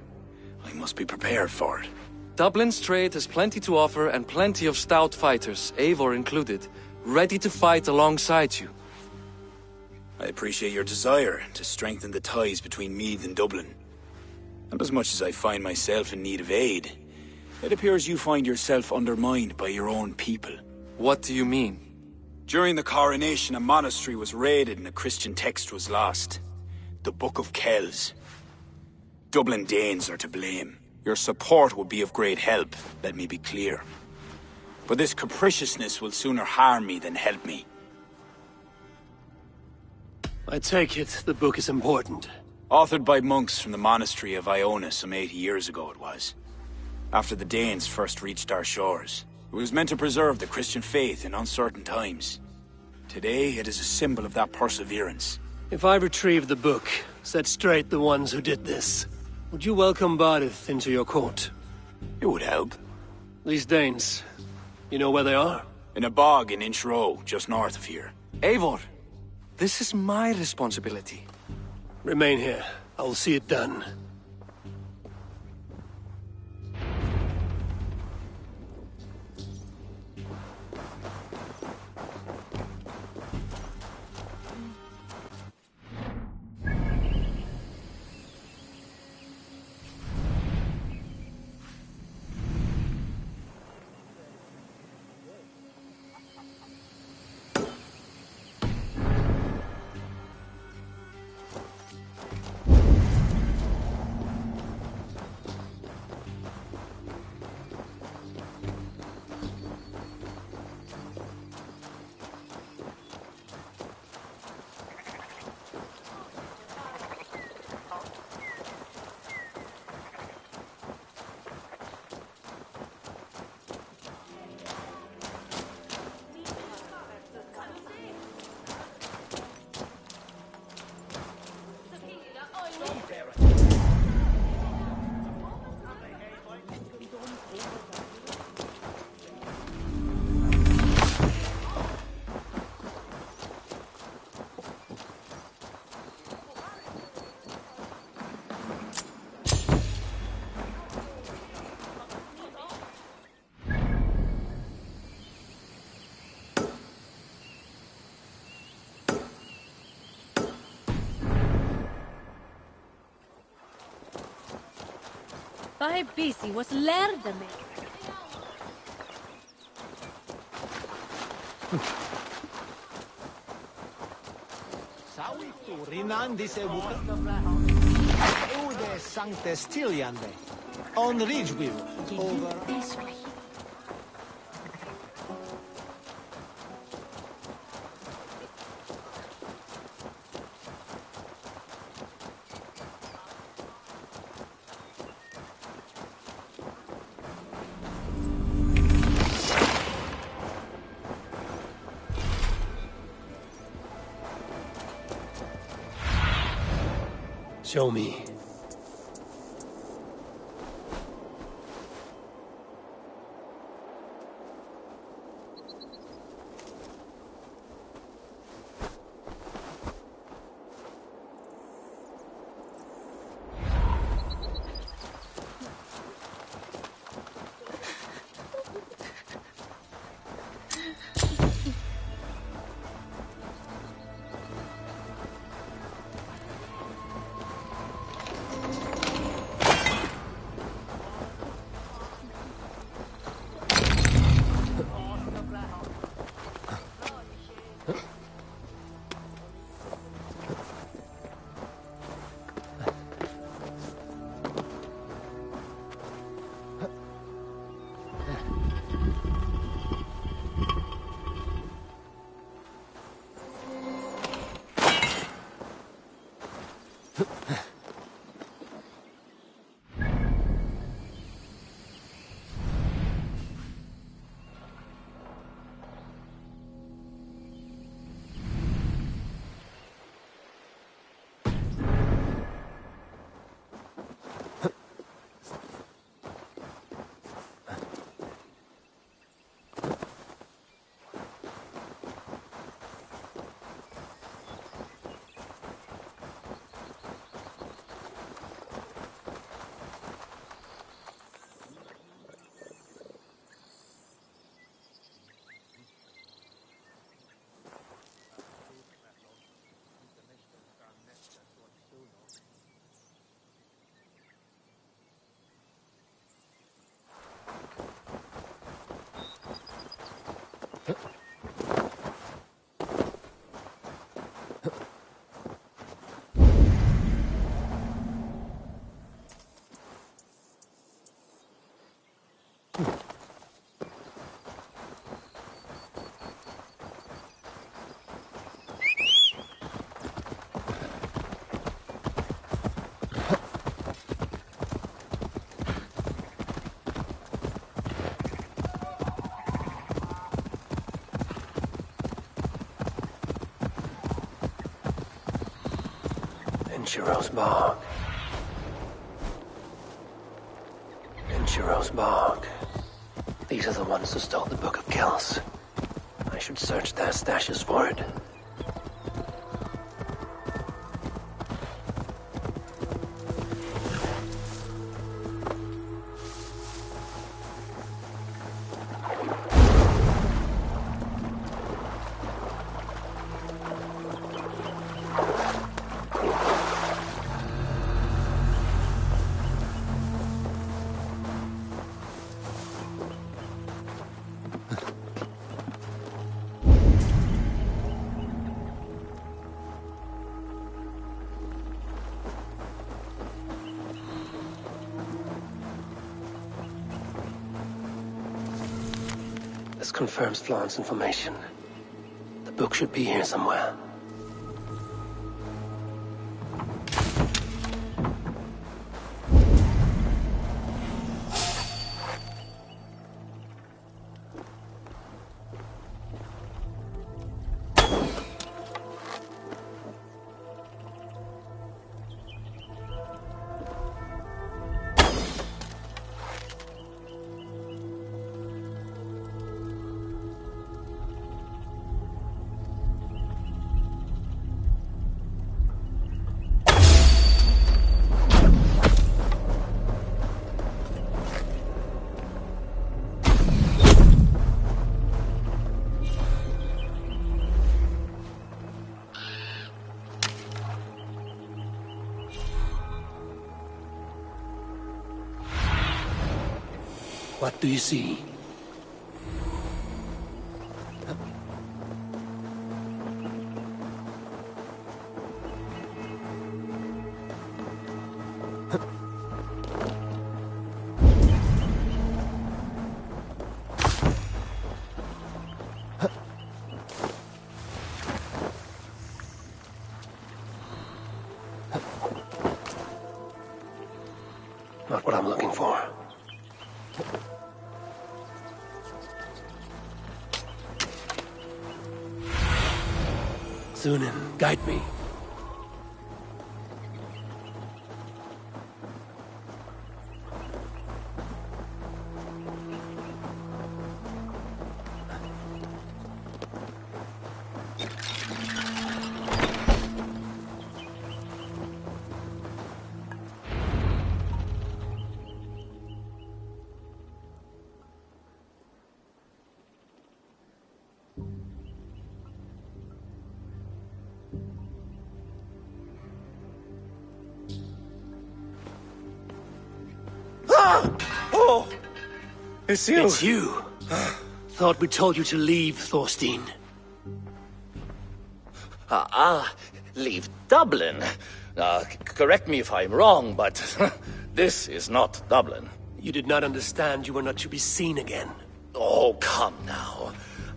I must be prepared for it. Dublin's trade has plenty to offer and plenty of stout fighters, Eivor included, ready to fight alongside you. I appreciate your desire to strengthen the ties between Meath and Dublin. And as much as I find myself in need of aid, it appears you find yourself undermined by your own people. What do you mean? During the coronation, a monastery was raided and a Christian text was lost. The Book of Kells. Dublin Danes are to blame. Your support would be of great help, let me be clear. But this capriciousness will sooner harm me than help me. I take it the book is important. Authored by monks from the monastery of Iona some 80 years ago it was. After the Danes first reached our shores. It was meant to preserve the Christian faith in uncertain times. Today, it is a symbol of that perseverance. If I retrieve the book, set straight the ones who did this, would you welcome Barith into your court? It would help. These Danes, you know where they are? In a bog in Inch Row, just north of here. Eivor, this is my responsibility. Remain here. I will see it done. Vai busy was lärde mig. Savitu rinandis Ude sancte stiliande. On Ridgeville. Over. This way. Show me. Churros Bog. In Churros Bog. These are the ones who stole the Book of Kells. I should search their stashes for it. This confirms Flaun's information. The book should be here somewhere. What do you see? Not what I'm looking for. Zunin, guide me. Oh! It's you! It's you! Thought we told you to leave, Thorstein. Leave Dublin. Correct me if I'm wrong, but this is not Dublin. You did not understand you were not to be seen again. Oh, come now.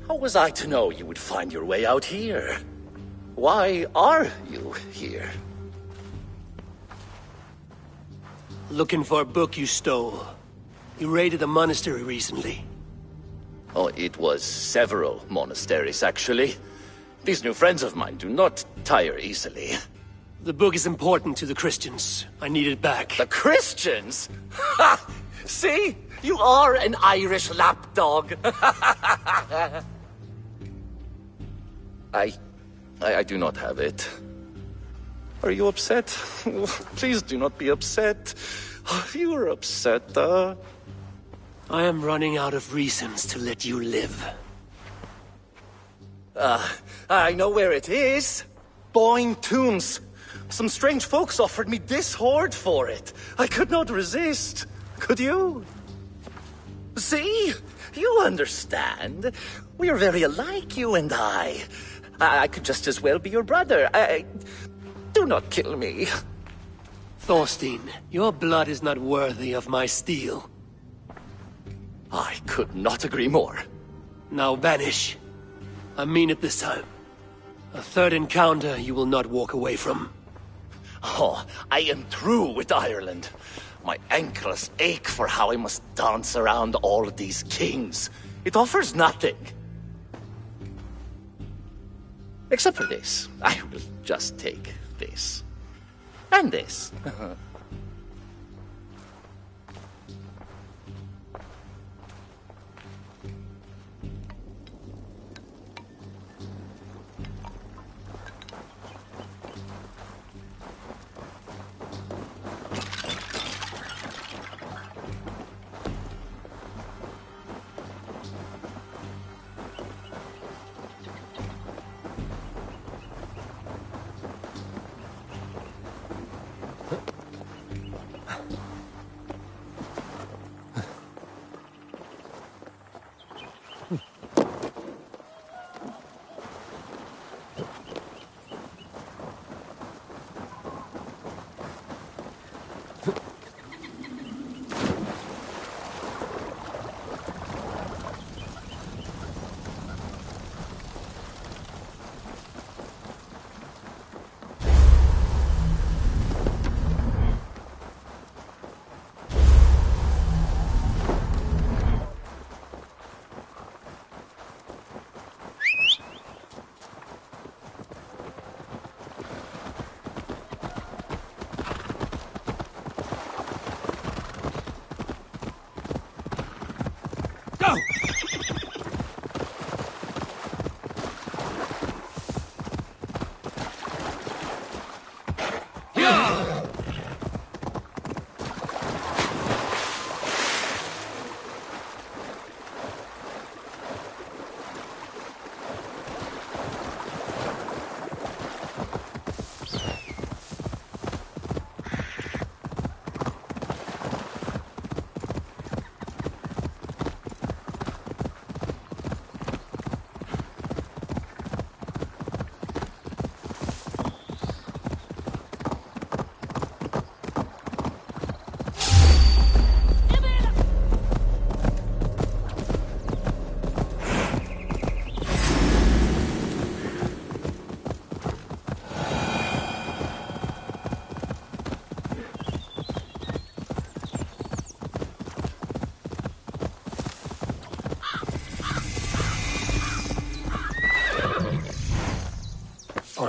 How was I to know you would find your way out here? Why are you here? Looking for a book you stole. You raided a monastery recently. Oh, it was several monasteries, actually. These new friends of mine do not tire easily. The book is important to the Christians. I need it back. The Christians? Ha! See? You are an Irish lapdog. I do not have it. Are you upset? Please do not be upset. You are upset, I am running out of reasons to let you live. I know where it is. Boyne Tombs. Some strange folks offered me this hoard for it. I could not resist. Could you? See? You understand. We are very alike, you and I. I could just as well be your brother. Do not kill me. Thorstein, your blood is not worthy of my steel. I could not agree more. Now vanish. I mean it this time. A third encounter you will not walk away from. Oh, I am through with Ireland. My ankles ache for how I must dance around all of these kings. It offers nothing. Except for this. I will just take this. And this.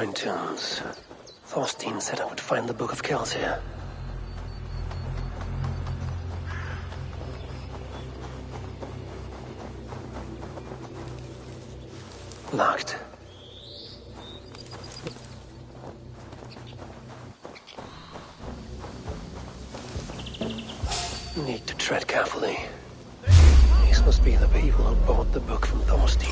shrine tombs. Thorstein said I would find the Book of Kells here. Locked. Need to tread carefully. These must be the people who bought the book from Thorstein.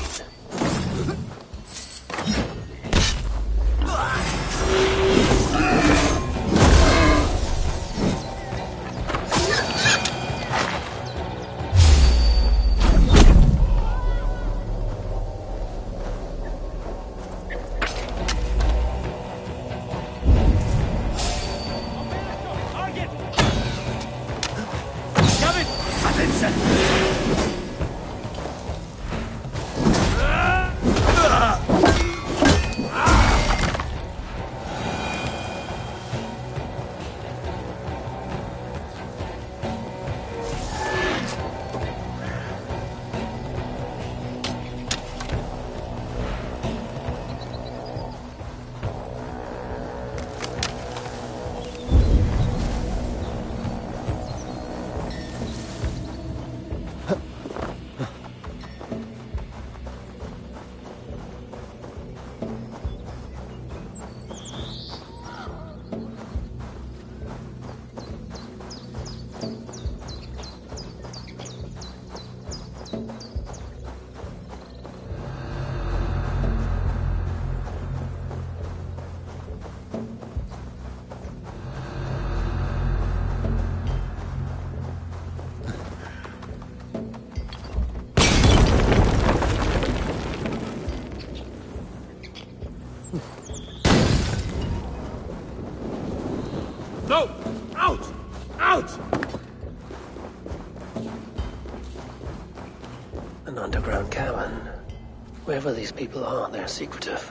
No! Out! Out! An underground cavern. Wherever these people are, they're secretive.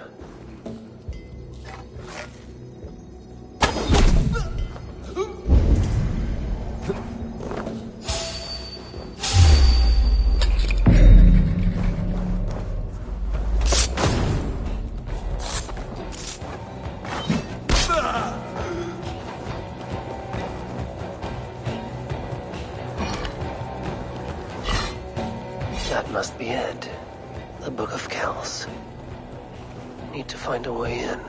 That must be it. The Book of Kells. Need to find a way in.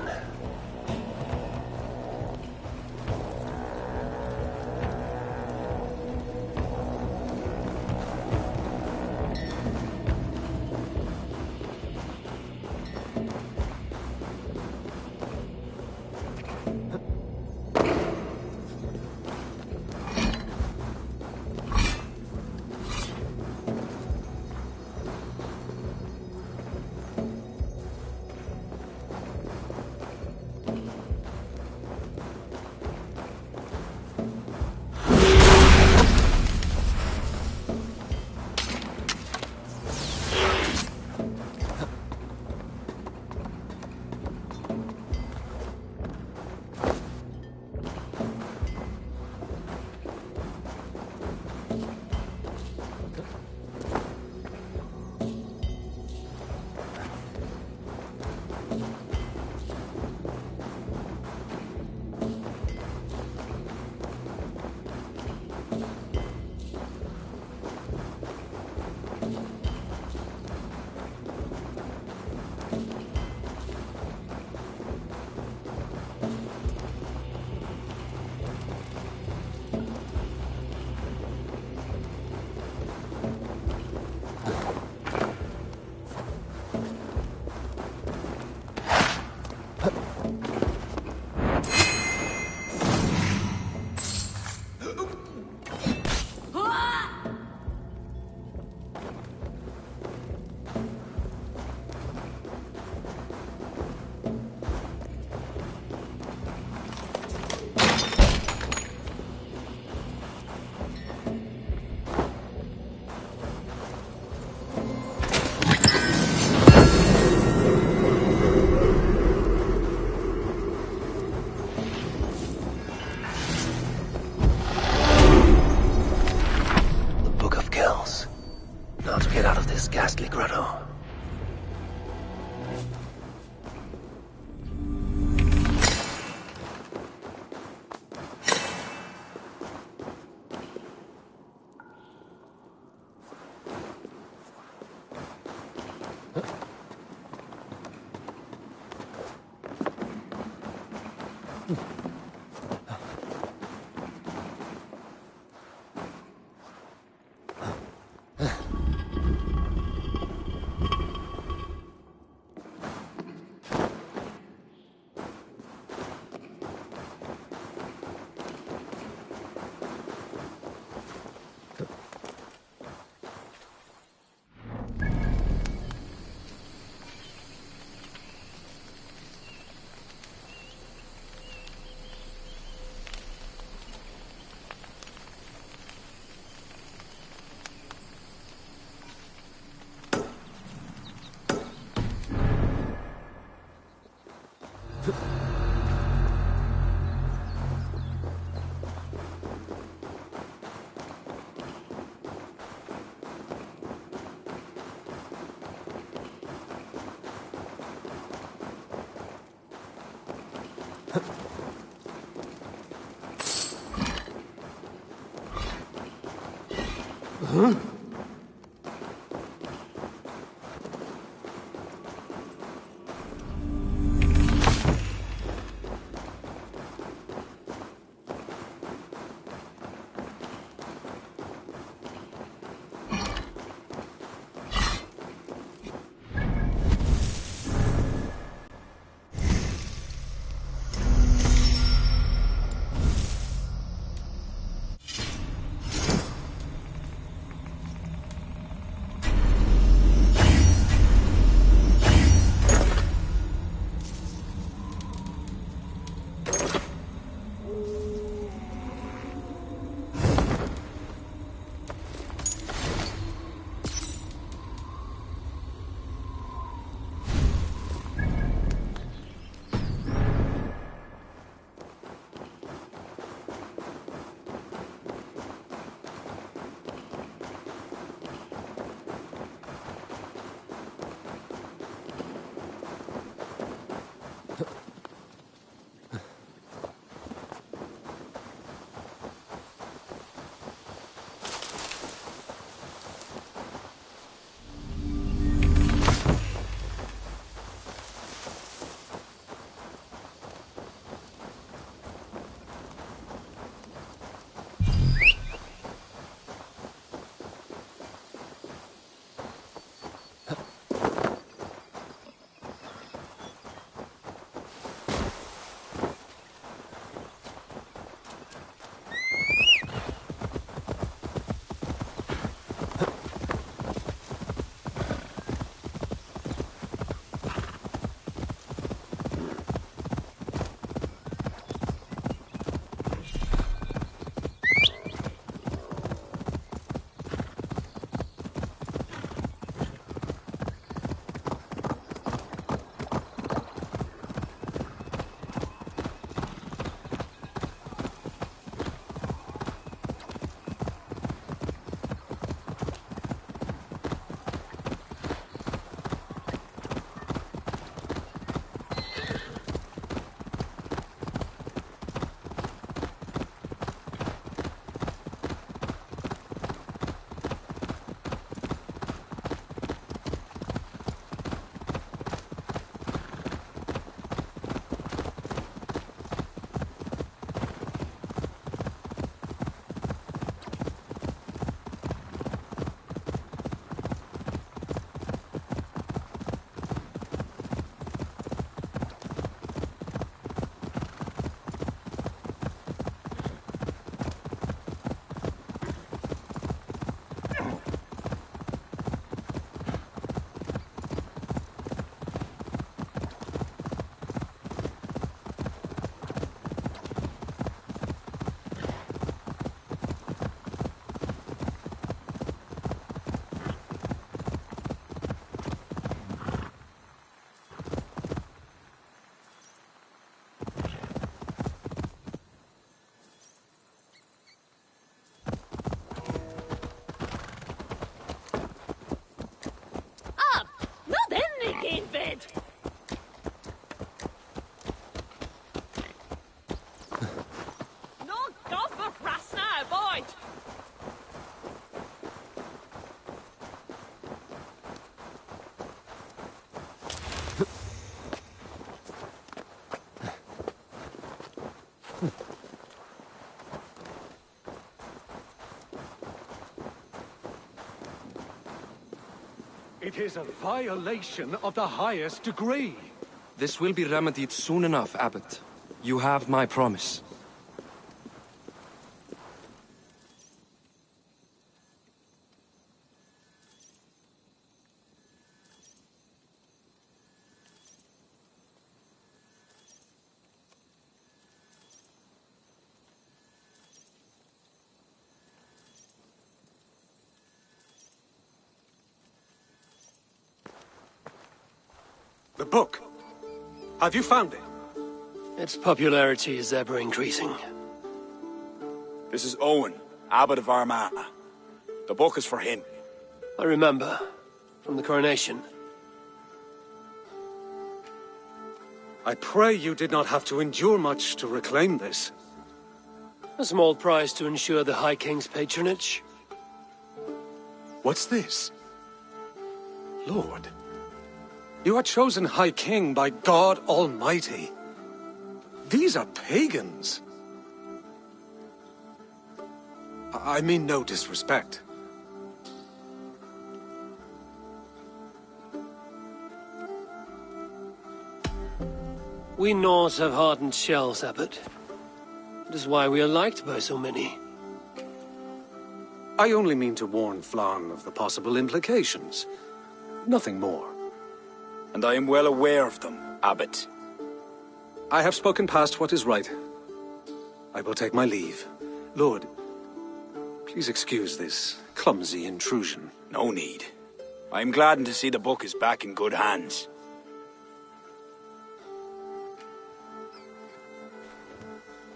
Now to get out of this ghastly grotto. Huh? It is a violation of the highest degree. This will be remedied soon enough, Abbot. You have my promise. The book. Have you found it? Its popularity is ever increasing. This is Owen, Abbot of Armagh. The book is for him. I remember. From the coronation. I pray you did not have to endure much to reclaim this. A small price to ensure the High King's patronage. What's this? Lord, you are chosen High King by God Almighty. These are pagans. I mean no disrespect. We Norse have hardened shells, Abbot. That is why we are liked by so many. I only mean to warn Flann of the possible implications. Nothing more. And I am well aware of them, Abbot. I have spoken past what is right. I will take my leave. Lord, please excuse this clumsy intrusion. No need. I am gladdened to see the book is back in good hands.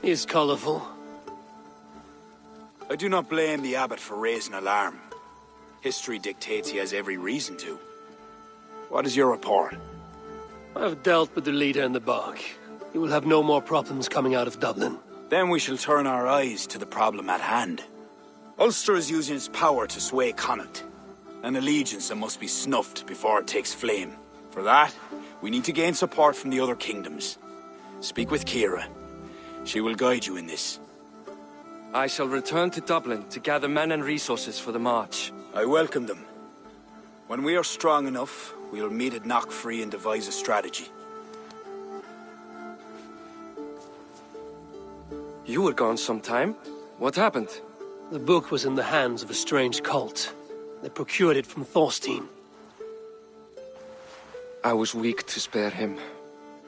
He is colorful. I do not blame the Abbot for raising alarm. History dictates he has every reason to. What is your report? I have dealt with the leader in the bog. He will have no more problems coming out of Dublin. Then we shall turn our eyes to the problem at hand. Ulster is using its power to sway Connacht, an allegiance that must be snuffed before it takes flame. For that, we need to gain support from the other kingdoms. Speak with Kira. She will guide you in this. I shall return to Dublin to gather men and resources for the march. I welcome them. When we are strong enough, we will meet at Knockfree and devise a strategy. You were gone some time. What happened? The book was in the hands of a strange cult. They procured it from Thorstein. I was weak to spare him.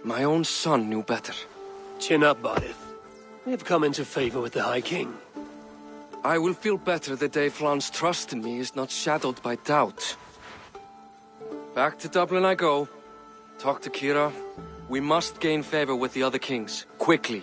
My own son knew better. Chin up, Bodith. We have come into favor with the High King. I will feel better the day Flann's trust in me is not shadowed by doubt. Back to Dublin I go. Talk to Kira. We must gain favor with the other kings. Quickly.